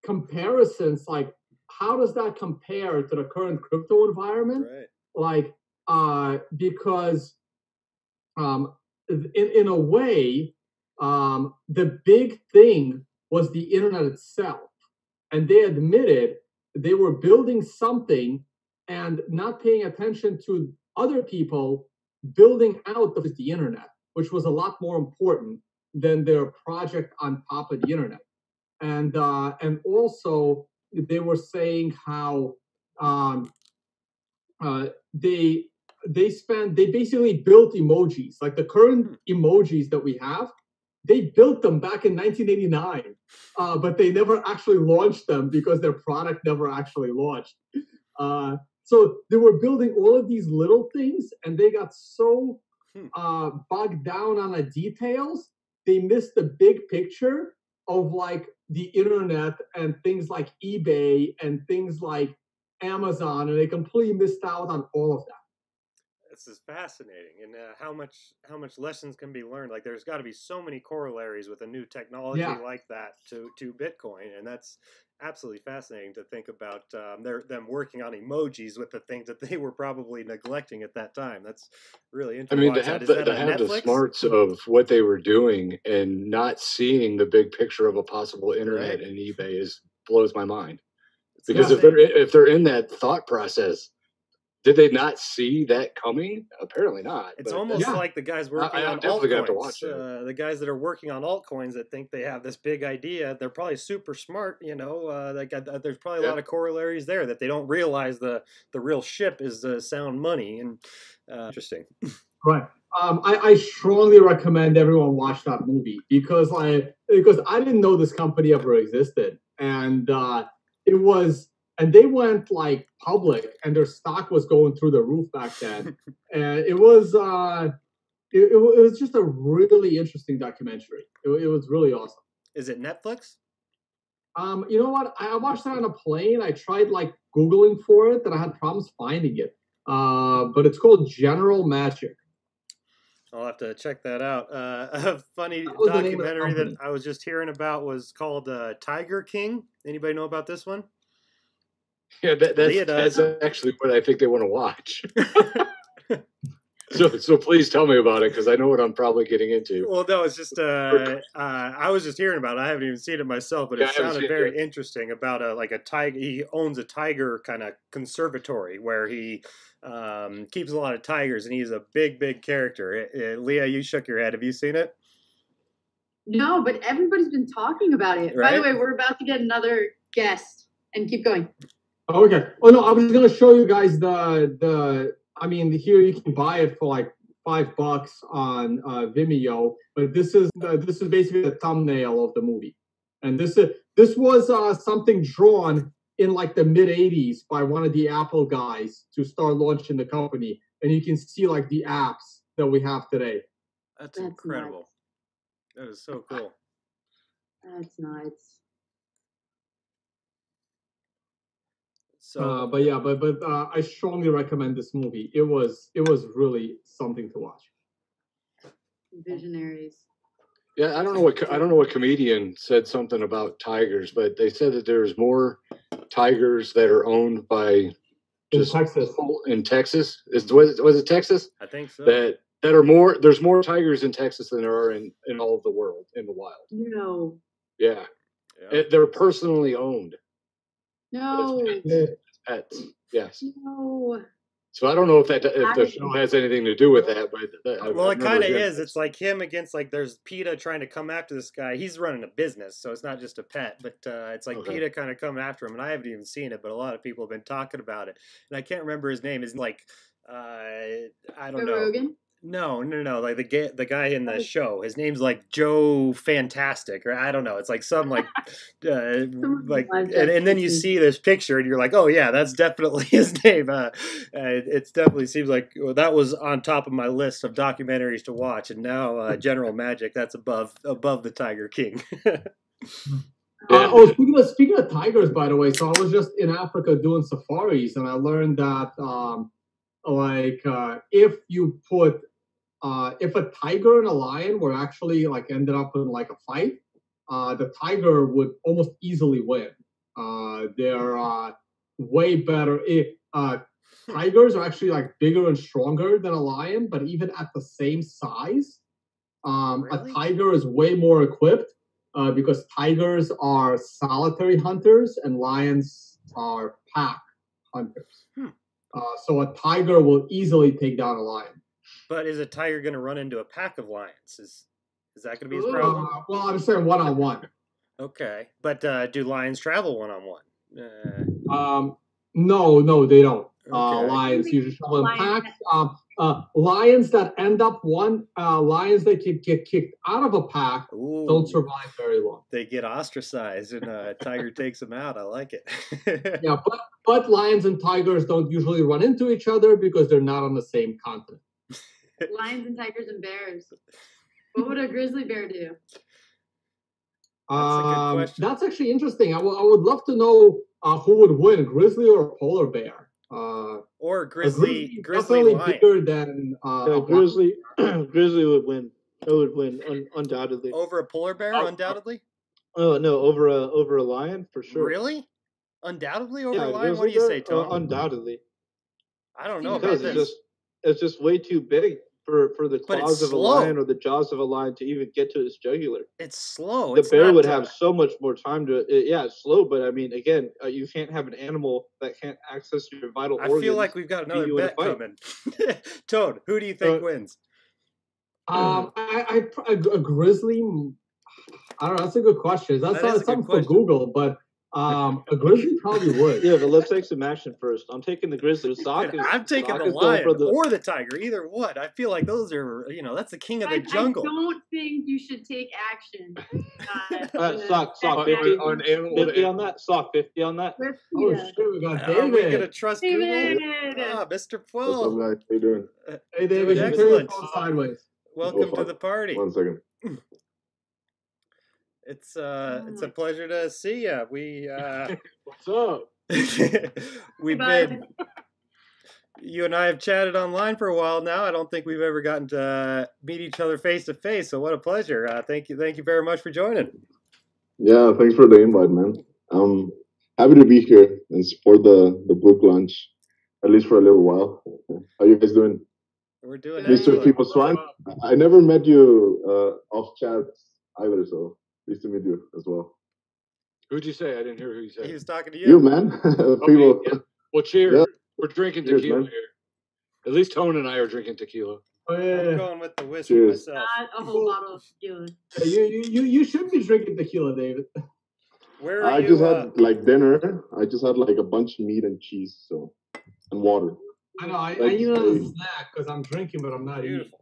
comparisons, like how does that compare to the current crypto environment? Right. Like because in a way, the big thing was the internet itself, and they admitted they were building something and not paying attention to other people building out the internet, which was a lot more important than their project on top of the internet. And also they were saying how they basically built emojis, like the current emojis that we have. They built them back in 1989, but they never actually launched them because their product never actually launched. So they were building all of these little things, and they got so bogged down on the details, they missed the big picture of like the internet and things like eBay and things like Amazon, and they completely missed out on all of that. This is fascinating, and how much lessons can be learned. Like there's got to be so many corollaries with a new technology like that to Bitcoin, and that's absolutely fascinating to think about them working on emojis with the things that they were probably neglecting at that time. That's really I interesting. mean, Watch that. Is that to on have the Netflix? smarts of what they were doing and not seeing the big picture of a possible internet Right. and eBay blows my mind. It's Because insane. if they're in that thought process, did they not see that coming? Apparently not. It's but almost like the guys working I'm on definitely gonna have to altcoins. watch it. The guys that are working on altcoins that think they have this big idea, they're probably super smart. You know, there's probably a lot of corollaries there that they don't realize the real ship is sound money. And interesting. Right. I strongly recommend everyone watch that movie because I didn't know this company ever existed, and they went like public, and their stock was going through the roof back then, and it was just a really interesting documentary. It was really awesome. Is it Netflix? You know what? I watched it on a plane. I tried like Googling for it, and I had problems finding it. But it's called General Magic. I'll have to check that out. A funny That was the name of the documentary that company. I was just hearing about was called Tiger King. Anybody know about this one? Yeah, Leah that's does. actually what I think they want to watch. So please tell me about it because I know what I'm probably getting into. Well, no, it's just I was just hearing about it. I haven't even seen it myself, but Yeah, it I haven't sounded seen it very yet. interesting about a tiger. He owns a tiger kind of conservatory where he keeps a lot of tigers, and he's a big character. Leah, you shook your head. Have you seen it? No, but everybody's been talking about it. By the Right? way, we're about to get another guest, and keep going. Okay. Oh no, I was just gonna show you guys the. I mean, here you can buy it for like $5 on Vimeo, but this is basically the thumbnail of the movie, and this was something drawn in like the mid '80s by one of the Apple guys to start launching the company, and you can see like the apps that we have today. That's incredible. That is so cool. That's nice. So, But I strongly recommend this movie. It was really something to watch. Visionaries. Yeah, I don't know what comedian said something about tigers, but they said that there's more tigers that are owned by just Texas. In Texas. Was it Texas? I think so. That are more. There's more tigers in Texas than there are in all of the world in the wild. No. Yeah. They're personally owned. No. Pets. Yes. No. So I don't know if the show has anything to do with that, but Well, it kind of is. It's like him against there's PETA trying to come after this guy. He's running a business, so it's not just a pet, but it's like PETA kind of coming after him. And I haven't even seen it, but a lot of people have been talking about it. And I can't remember his name. Is I don't know. Rogan? No. Like the guy in the show, his name's like Joe Fantastic, or I don't know. It's like some and then you see this picture and you're like, oh yeah, that's definitely his name. It definitely seems like that was on top of my list of documentaries to watch, and now General Magic, that's above the Tiger King. Speaking of tigers, by the way, so I was just in Africa doing safaris, and I learned that if you put if a tiger and a lion were actually ended up in a fight, the tiger would almost easily win. They're way better. Tigers are actually bigger and stronger than a lion, but even at the same size, a tiger is way more equipped because tigers are solitary hunters and lions are pack hunters. So a tiger will easily take down a lion. But is a tiger going to run into a pack of lions? Is that going to be his problem? Well, I'm saying one-on-one. Okay, but do lions travel one-on-one? No, they don't. Okay. Lions usually travel in packs. Lions that end up lions that get kicked out of a pack don't survive very long. They get ostracized, and a tiger takes them out. I like it. Yeah, but lions and tigers don't usually run into each other because they're not on the same continent. Lions and tigers and bears. What would a grizzly bear do? That's a good question. That's actually interesting. I would love to know who would win, a grizzly or a polar bear. Or a grizzly definitely lion. Bigger than grizzly. Grizzly would win. It would win undoubtedly. Over a polar bear, undoubtedly. Oh no, over a lion for sure. Really? Undoubtedly over Yeah, a a lion? What grizzly do you bear, say, Tom? undoubtedly. I don't know Because about this. it's just way too big for the But it's claws of a slow. lion or the jaws of a lion to even get to its jugular. It's slow. The It's bear not, would have so much more time to. Yeah, it's slow, but I mean, again, you can't have an animal that can't access your vital I organs. feel like we've got another you in a bet fight. coming. Toad, who do you think wins? A grizzly. I don't know. That's a good question. That's That is a good something for question. Google, but a grizzly probably would. Yeah, but let's take some action first. I'm taking the grizzly. Sock Dude, is, I'm taking Sock the is going lion for the. or the tiger, either one. I feel like those are, that's the king of the jungle. I don't think you should take action. Sock, 50 on animal 50 on that. Sock 50 on that. Oh shit, we got Are we David. gonna trust Google? David. Ah, Mr. What's up, 12. guys? How you doing? Hey David, you turn Excellent. your phone sideways. Welcome Oh, to the party. 1 second. It's a pleasure to see you. We What's up? we've Bye. been you and I have chatted online for a while now. I don't think we've ever gotten to meet each other face to face. So what a pleasure. Thank you very much for joining. Yeah, thanks for the invite, man. I'm happy to be here and support the book launch, at least for a little while. How you guys doing? We're doing Mr. excellent. People Swine? I never met you off chat either, so pleased to meet you as well. Who'd you say? I didn't hear who you said. He was talking to You, man. People. Yeah. Well, cheers. Yeah. We're drinking Cheers, tequila man. here. At least Tone and I are drinking tequila. Oh I'm yeah. going with the whiskey Cheers. myself. Not a whole bottle of tequila. You should be drinking tequila, David. Where are I you? just had like dinner. I just had like a bunch of meat and cheese, and water. I know. I Like, eat it as a hey. snack because I'm drinking, but I'm not eating. Beautiful.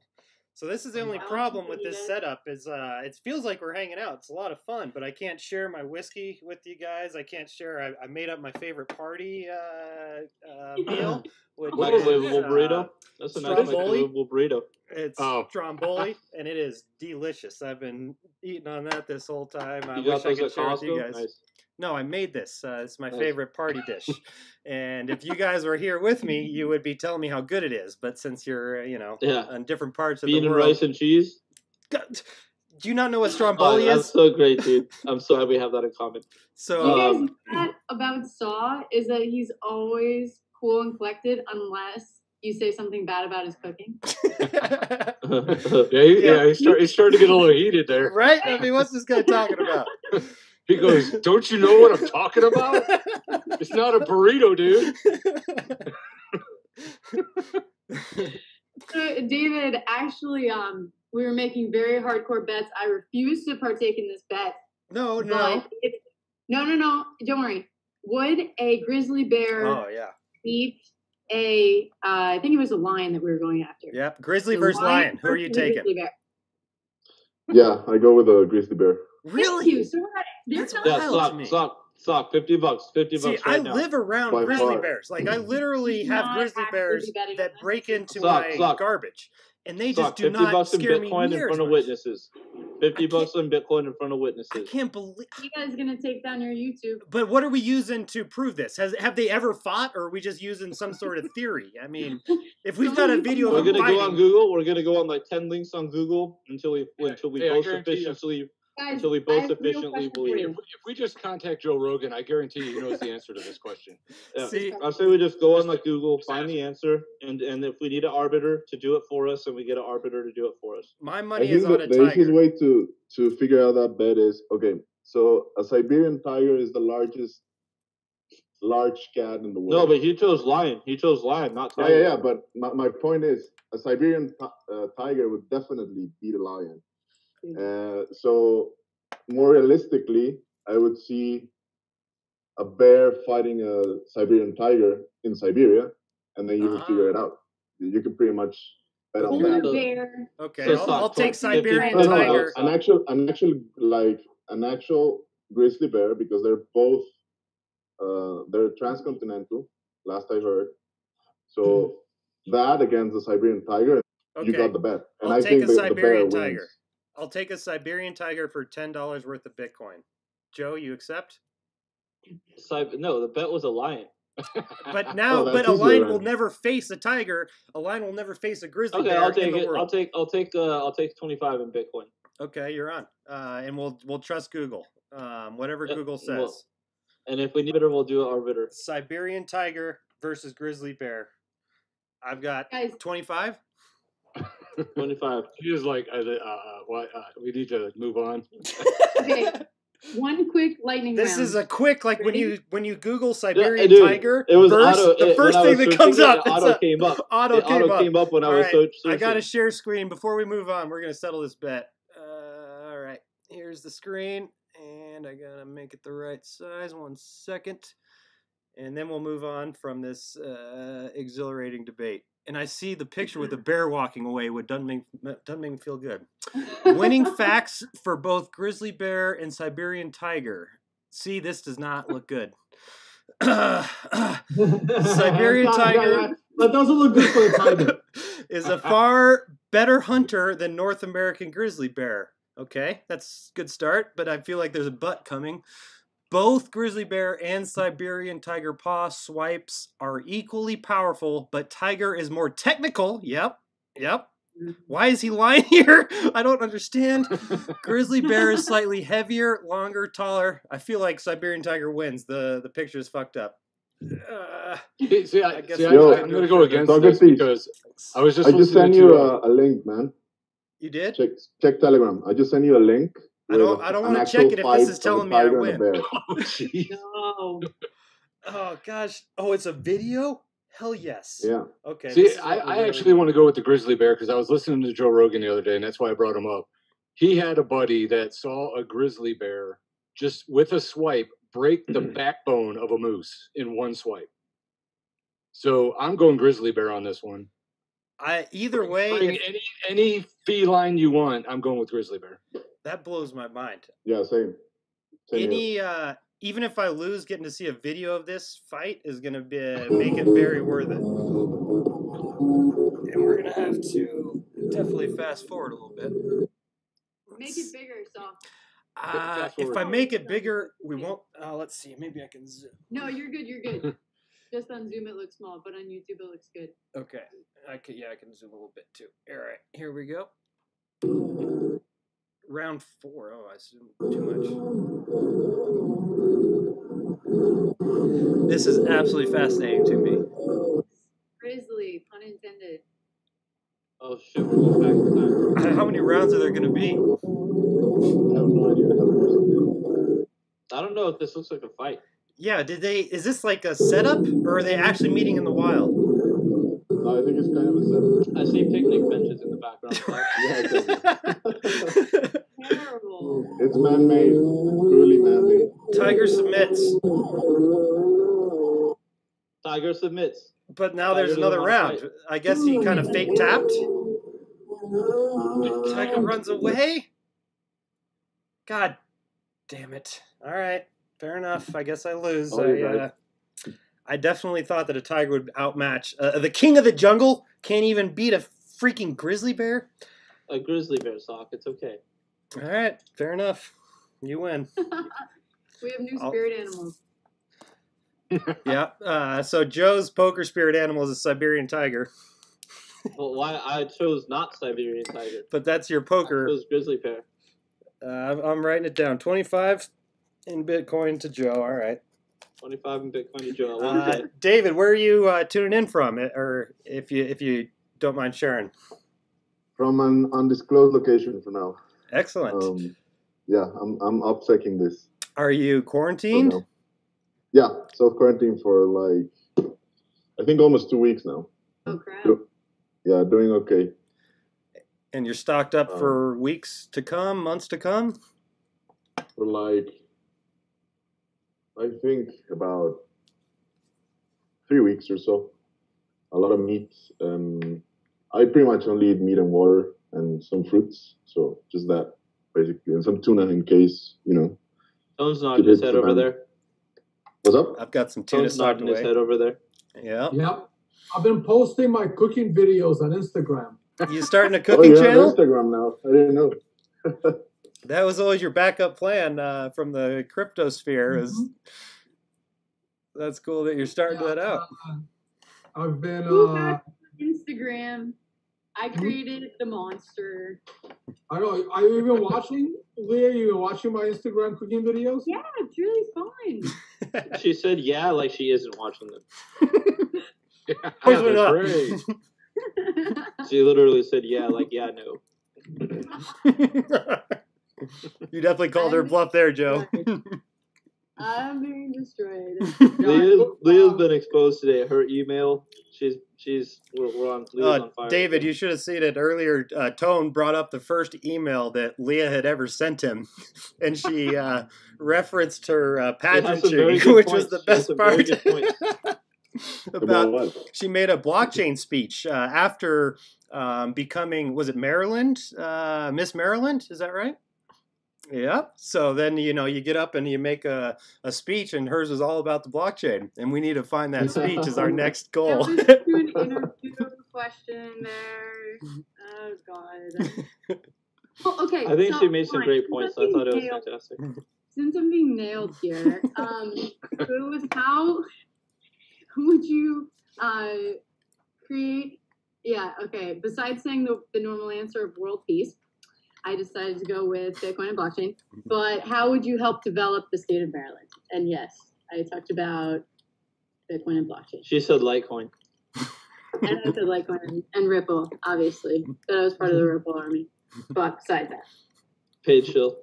So this is the only problem with this setup is it feels like we're hanging out. It's a lot of fun, but I can't share my whiskey with you guys. I can't share. I made up my favorite party meal. Which Microwavable is, burrito. That's a nice Stromboli. microwavable burrito. It's Oh. Stromboli, and it is delicious. I've been eating on that this whole time. I You wish got I those could at share with you Costco? guys. Nice. No, I made this. It's my Nice. favorite party dish. And if you guys were here with me, you would be telling me how good it is. But since you're, Yeah. on different parts of Bean the and world, rice and cheese. God, do you not know what Stromboli That's is? so great, dude. I'm so happy we have that in common. So You guys know that about Saw is that he's always cool and collected unless you say something bad about his cooking. He's starting to get a little heated there. right? I mean, what's this guy talking about? He goes, "Don't you know what I'm talking about? It's not a burrito, dude." So, David, actually, we were making very hardcore bets. I refuse to partake in this bet. No. No. Don't worry. Would a grizzly bear Oh yeah. eat a? I think it was a lion that we were going after. Yep. Grizzly The versus lion. Who are versus you the taking? grizzly bear. Yeah, I go with a grizzly bear. Thank you. So they're That's not wild. Yeah, to me. sock, $50. $50 See, right I now. live around By grizzly far. bears. Like I literally have Not grizzly actually bears betting that on break this. into Sock, my sock. garbage, and they Sock, just do $50 not in scare me Bitcoin in near as front of much. witnesses. $50 in Bitcoin in front of I witnesses. can't believe. You guys gonna take down your YouTube? But what are we using to prove this? Have they ever fought, or are we just using some sort of theory? I mean, if we've got a video We're of them gonna go on fighting, Google. We're gonna go on like 10 links on Google until we Hey, I both guarantee you. sufficiently Guys, until we I both have a real sufficiently question for believe. you. If we just contact Joe Rogan, I guarantee you he knows the answer to this question. Yeah. see, I say we just go on like Google, find the answer, and if we need an arbiter to do it for us, and we get an arbiter to do it for us. my I money think is on a the easiest tiger. way to figure out that bet is, okay, so a Siberian tiger is the large cat in the world. No, but he chose lion. He chose lion, not Yeah, tiger. yeah, yeah. But my point is, a Siberian tiger would definitely beat a lion. So more realistically, I would see a bear fighting a Siberian tiger in Siberia, and then you can figure it out. You can pretty much bet on Polar that. bear. Okay, So I'll sock, take 50 Siberian No, no, tiger. an actual grizzly bear, because they're both they're transcontinental. Last I heard, so that against the Siberian tiger, you Okay, got the bet. And I'll I take think a the bear Siberian wins. tiger. I'll take a Siberian tiger for $10 worth of Bitcoin. Joe, you accept? No, the bet was a lion. But now, that's but a easier lion then. will never face a tiger. A lion will never face a grizzly Okay, bear I'll take in the it. world. I'll take 25 in Bitcoin. Okay, you're on. And we'll trust Google. Whatever Google says. Well, and if we need better, we'll do arbiter. Siberian tiger versus grizzly bear. I've got Guys. 25. 25. He was like, we need to move on. Okay. One quick lightning This round. is a quick, like Ready? when you Google Siberian dude, tiger, it was verse, auto. the first thing that comes up. Auto came up. Auto came up when I was All right, searching. I got to share screen before we move on. We're gonna settle this bet. All right, here's the screen, and I gotta make it the right size. 1 second, and then we'll move on from this exhilarating debate. And I see the picture with the bear walking away, which doesn't make me feel good. Winning facts for both grizzly bear and Siberian tiger. See, this does not look good. Siberian tiger That doesn't look good for the tiger. is a far better hunter than North American grizzly bear. Okay, that's a good start, but I feel like there's a but coming. Both grizzly bear and Siberian tiger paw swipes are equally powerful, but tiger is more technical. Yep. Why is he lying here? I don't understand. Grizzly bear is slightly heavier, longer, taller. I feel like Siberian tiger wins. The picture is fucked up. I'm I'm going to go against this because I was just I just sent listening you to a link, man. You did? Check Telegram. I just sent you a link. I don't want to check it if this is telling me I win. Oh, jeez. No. Oh gosh. Oh, it's a video? Hell yes. Yeah. Okay. See, this is what I we're actually doing. want to go with the grizzly bear because I was listening to Joe Rogan the other day, and that's why I brought him up. He had a buddy that saw a grizzly bear just with a swipe break the backbone of a moose in one swipe. So I'm going grizzly bear on this one. Either way, Bring any feline you want, I'm going with grizzly bear. that blows my mind. Yeah, same. Here. Even if I lose, getting to see a video of this fight is going to make it very worth it. And we're going to have to definitely fast forward a little bit. Make it bigger, so. If I make it bigger, we won't. Let's see. Maybe I can zoom. No, you're good. You're good. Just on Zoom it looks small, but on YouTube it looks good. Okay. I can zoom a little bit too. All right. Here we go. Round 4. Oh, I zoomed too much. This is absolutely fascinating to me. Grizzly, pun intended. Oh shit, we're going back in time. How many rounds are there going to be? I have no idea how to I don't know if this looks like a fight. Yeah, is this like a setup, or are they actually meeting in the wild? No, I think it's kind of a setup. I see picnic benches in the background. Terrible. It's man-made. Truly man-made. Tiger submits. Tiger submits. But now there's Tiger another doesn't wanna round. fight. I guess he kind of fake tapped. Tiger runs away. God damn it. All right. Fair enough. I guess I lose. I definitely thought that a tiger would outmatch. The king of the jungle can't even beat a freaking grizzly bear. A grizzly bear, Sock. It's okay. All right. Fair enough. You win. We have new spirit animals. Yeah. So Joe's poker spirit animal is a Siberian tiger. Well, why I chose not Siberian tiger. But that's your poker. I chose grizzly bear. I'm writing it down. 25 in Bitcoin to Joe. All right. 25 in Bitcoin to Joe. David, where are you tuning in from? Or if you don't mind sharing. From an undisclosed location for now. Excellent. Yeah, I'm upsecking this. Are you quarantined? Yeah, self-quarantine for like, I think almost 2 weeks now. Oh, crap. Yeah, doing okay. And you're stocked up for weeks to come, months to come? For like, I think about 3 weeks or so. A lot of meat. I pretty much only eat meat and water and some fruits. So just that, basically. And some tuna in case, Tone's nodding his head over there. What's up? I've got some tuna Tone's stocked nodding his away. head over there. Yeah. Yep. I've been posting my cooking videos on Instagram. You starting a cooking channel? Instagram now. I didn't know. That was always your backup plan from the crypto sphere. That's cool that you're starting that out. I've been Instagram. I created the monster. I know. Are you even watching? Leah, you watching my Instagram cooking videos? Yeah, it's really fun. She said, "Yeah," like she isn't watching them. Poison it up. Great. She literally said, "Yeah," like, "Yeah, no." You definitely called her bluff there, Joe. I'm being destroyed. Leah's been exposed today. Her email, we're on. Leah's on fire. David, you should have seen it earlier. Tone brought up the first email that Leah had ever sent him, and she referenced her pageantry, which was the best part. About she made a blockchain speech after becoming, was it Maryland, Miss Maryland? Is that right? Yeah. So then, you get up and you make a speech, and hers is all about the blockchain. And we need to find that speech as our next goal. Do an interview question there. Oh, God. Well, okay. I think she made some great points. I thought it was fantastic. Since I'm being nailed here, how would you create, besides saying the normal answer of world peace, I decided to go with Bitcoin and blockchain, but how would you help develop the state of Maryland? And yes, I talked about Bitcoin and blockchain. She said Litecoin. And I said Litecoin and Ripple, obviously, but I was part of the Ripple army. But besides that. Paid shill.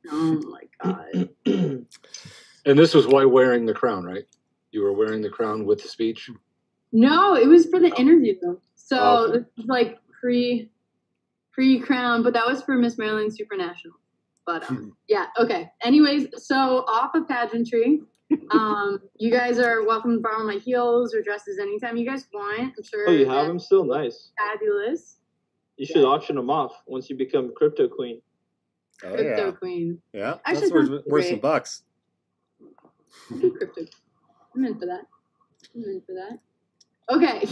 Oh my God. And this was why wearing the crown, right? You were wearing the crown with the speech? No, it was for the interview though. So it was like pre-crown, but that was for Miss Maryland Supernational. But yeah, okay. Anyways, so off of pageantry, you guys are welcome to borrow my heels or dresses anytime you guys want. I'm sure. Oh, you have them still? Nice. Fabulous. You should auction them off once you become crypto queen. Oh, Crypto queen. Yeah, Actually, that's sounds worth some great. bucks. Crypto. I'm in for that. Okay,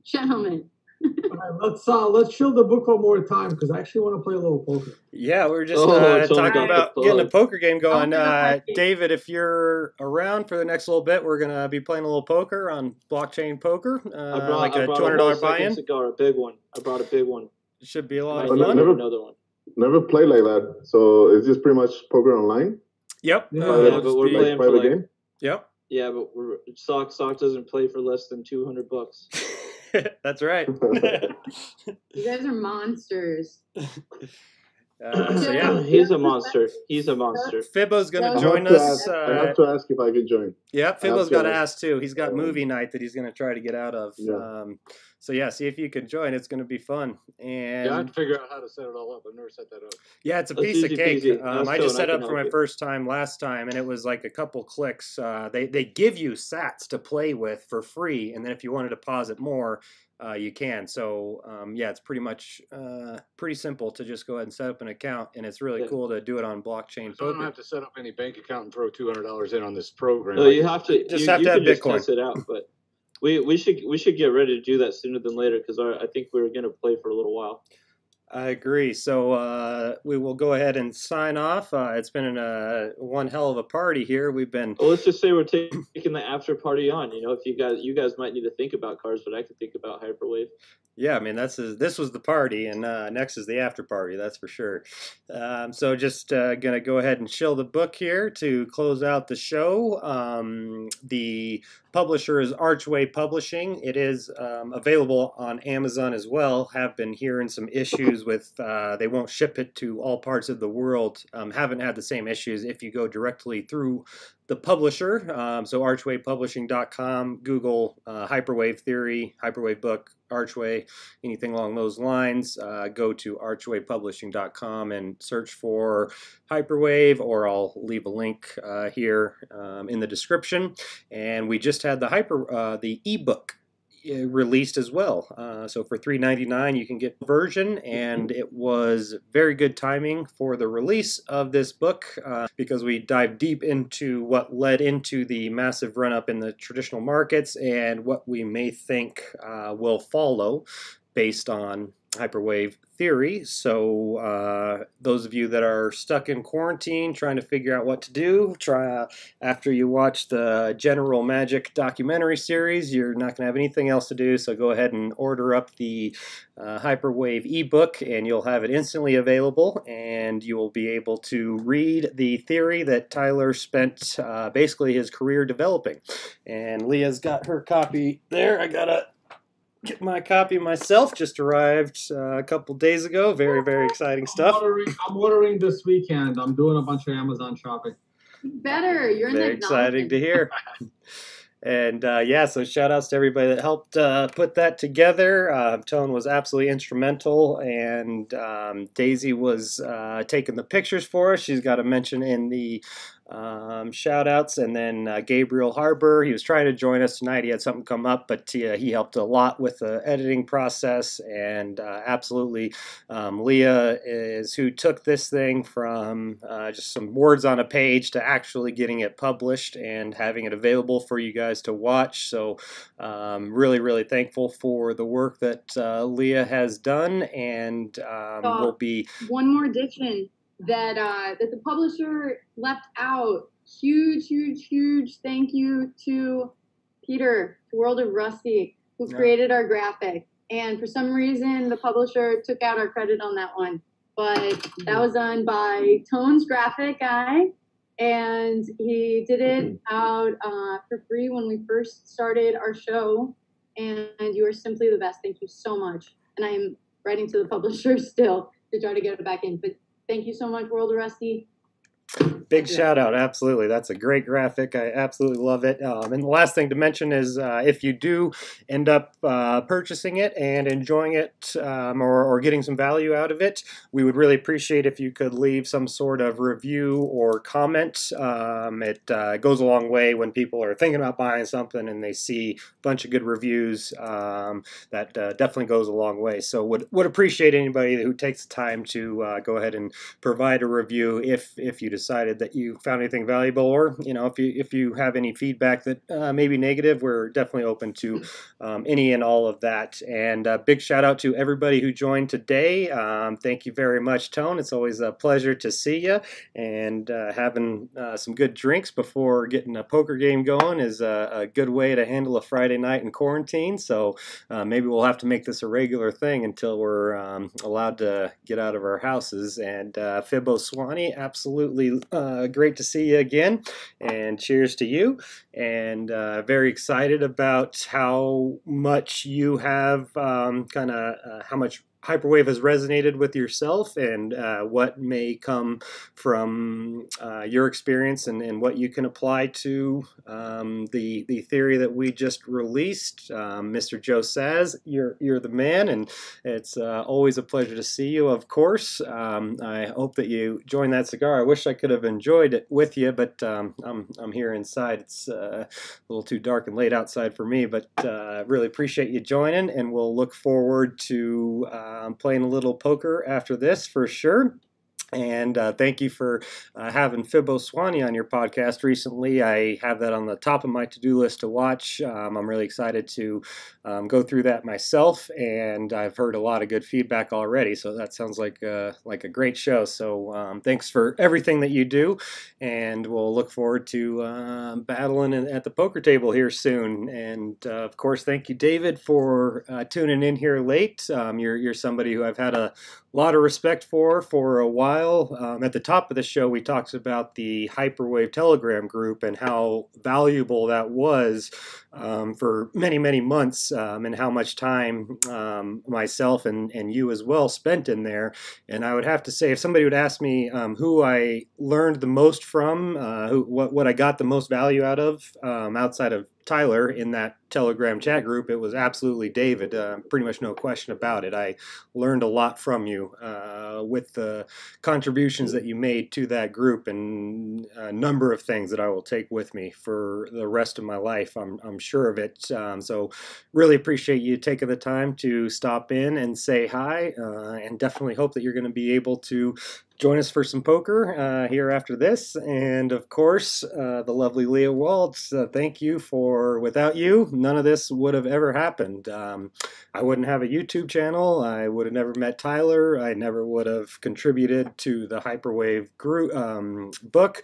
gentlemen. All right, let's show the book one more time because I actually want to play a little poker. Yeah, we're just Tony talking got about the getting a plug. poker game going. plug game. David, if you're around for the next little bit, we're gonna be playing a little poker on blockchain poker, like a $200 buy-in. Cigar, a big one. I brought a big one. It should be a lot I of need fun. another one. Never played like that. So it's just pretty much poker online? Yep. Yeah, it'll yeah, just but we're be- playing for private like. game? Yep. Yeah, but Sock doesn't play for less than $200. That's right. You guys are monsters. So yeah, He's a monster. He's a monster. Fibbo's gonna I join have to us. ask- I have to ask if I can join. Yep, I have Fibbo's to got ask. asked too. He's got movie night that he's gonna try to get out of. Yeah. So yeah, see if you can join. It's gonna be fun. And Yeah, I have to figure out how to set it all up. I've never set that up. yeah, it's a That's piece of easy cake. peasy. Ask I Joe just and I set can up for help my you. first time last time, and it was like a couple clicks. They give you sats to play with for free, and then if you want to deposit more, you can. So yeah, it's pretty much pretty simple to just go ahead and set up an account, and it's really Yeah. cool to do it on blockchain So I don't poker. have to set up any bank account and throw $200 in on this program. No, you have to. Just you, have you to have can just Bitcoin. test it out, but we should get ready to do that sooner than later because I think we're gonna play for a little while. I agree. So we will go ahead and sign off. It's been one hell of a party here. We've been Well, let's just say we're taking the after party on. You know, if you guys might need to think about cars, but I could think about Hyperwave. yeah, I mean this was the party, and next is the after party. That's for sure. So just gonna go ahead and shill the book here to close out the show. The publisher is Archway Publishing. It is available on Amazon as well. Have been hearing some issues with they won't ship it to all parts of the world. Haven't had the same issues if you go directly through the publisher. So archwaypublishing.com, Google Hyperwave Theory, Hyperwave book, Archway, anything along those lines. Go to archwaypublishing.com and search for Hyperwave, or I'll leave a link here in the description. And we just had the ebook released as well. So for $3.99 you can get the version, and it was very good timing for the release of this book because we dive deep into what led into the massive run-up in the traditional markets and what we may think will follow based on hyperwave theory. So those of you that are stuck in quarantine trying to figure out what to do, after you watch the General Magic documentary series, you're not going to have anything else to do, so go ahead and order up the Hyperwave ebook, and you'll have it instantly available, and you will be able to read the theory that Tyler spent basically his career developing. And Leah's got her copy there. I gotta get my copy myself. Just arrived a couple days ago. Very, very exciting stuff. I'm ordering this weekend. I'm doing a bunch of Amazon shopping. Better. You're in very exciting to hear. And yeah, so shout outs to everybody that helped put that together. Tone was absolutely instrumental, and Daisy was taking the pictures for us. She's got a mention in the shout outs. And then Gabriel Harbour, he was trying to join us tonight. He had something come up, but he helped a lot with the editing process. And absolutely, Leah is who took this thing from just some words on a page to actually getting it published and having it available for you guys to watch. So really, really thankful for the work that Leah has done, and will be one more addition that that the publisher left out. Huge thank you to Peter, to World of Rusty, who created our graphic. And for some reason, the publisher took out our credit on that one. But that was done by Tone's graphic guy, and he did it out for free when we first started our show. And you are simply the best. Thank you so much. And I'm writing to the publisher still to try to get it back in. But thank you so much, World of Rusty. Big shout out, absolutely. That's a great graphic. I absolutely love it. And the last thing to mention is if you do end up purchasing it and enjoying it or getting some value out of it, we would really appreciate if you could leave some sort of review or comment. It goes a long way when people are thinking about buying something and they see a bunch of good reviews. That definitely goes a long way. So would appreciate anybody who takes the time to go ahead and provide a review if you decided that you found anything valuable, or if you have any feedback that may be negative, we're definitely open to any and all of that. And big shout out to everybody who joined today. Thank you very much, Tone. It's always a pleasure to see you, and having some good drinks before getting a poker game going is a good way to handle a Friday night in quarantine. So maybe we'll have to make this a regular thing until we're allowed to get out of our houses. And Fibbo Swanee, absolutely great to see you again, and cheers to you. And very excited about how much you have how much Hyperwave has resonated with yourself, and what may come from your experience, and what you can apply to the theory that we just released. Mr. Joe Saz, you're the man, and it's always a pleasure to see you, of course. I hope that you join that cigar. I wish I could have enjoyed it with you, but I'm here inside. It's a little too dark and late outside for me, but really appreciate you joining, and we'll look forward to playing a little poker after this for sure. And thank you for having Fibbo Swanee on your podcast recently. I have that on the top of my to-do list to watch. I'm really excited to go through that myself, and I've heard a lot of good feedback already, so that sounds like a great show. So thanks for everything that you do, and we'll look forward to battling at the poker table here soon. And of course, thank you, David, for tuning in here late. You're somebody who I've had a lot of respect for a while. At the top of the show, we talked about the Hyperwave Telegram group and how valuable that was for many, many months, and how much time myself and you as well spent in there. And I would have to say, if somebody would ask me who I learned the most from, what I got the most value out of outside of Tyler in that Telegram chat group, it was absolutely David. Pretty much no question about it. I learned a lot from you with the contributions that you made to that group, and a number of things that I will take with me for the rest of my life. I'm sure of it. So really appreciate you taking the time to stop in and say hi, and definitely hope that you're going to be able to join us for some poker here after this. And of course, the lovely Leah Wald, thank you for, without you, none of this would have ever happened. I wouldn't have a YouTube channel. I would have never met Tyler. I never would have contributed to the Hyperwave group, book.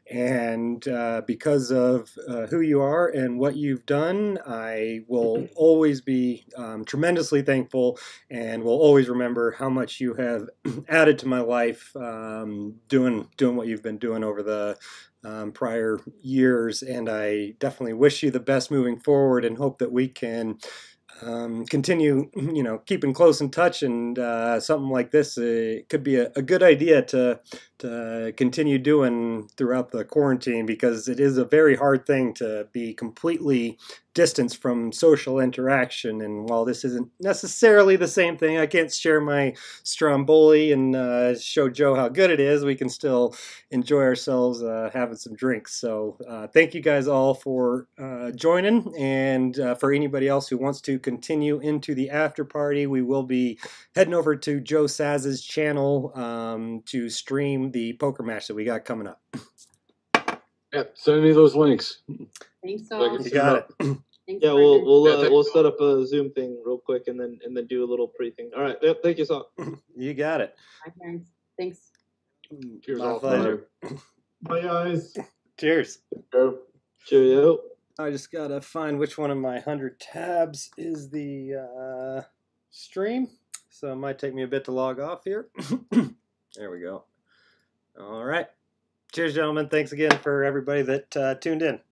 And because of who you are and what you've done, I will always be tremendously thankful and will always remember how much you have added to my life doing what you've been doing over the prior years. And I definitely wish you the best moving forward and hope that we can continue, keeping close in touch, and something like this could be a good idea to continue doing throughout the quarantine, because it is a very hard thing to be completely distanced from social interaction. And while this isn't necessarily the same thing, I can't share my Stromboli and show Joe how good it is. We can still enjoy ourselves having some drinks. So thank you guys all for joining, and for anybody else who wants to continue into the after party, we will be heading over to Joe Saz's channel to stream the poker match that we got coming up. Yeah, send me those links. Thanks, So I all. can You set got up. it. Thanks, Yeah, Brendan. we'll set up a Zoom thing real quick and then do a little pre thing. All right. Yep, thank you, Saw. You got it. Bye, parents. Thanks. Cheers, My all. pleasure. Bye, guys. Cheers. Go. Cheerio. I just gotta find which one of my 100 tabs is the stream, so it might take me a bit to log off here. There we go. All right. Cheers, gentlemen. Thanks again for everybody that tuned in.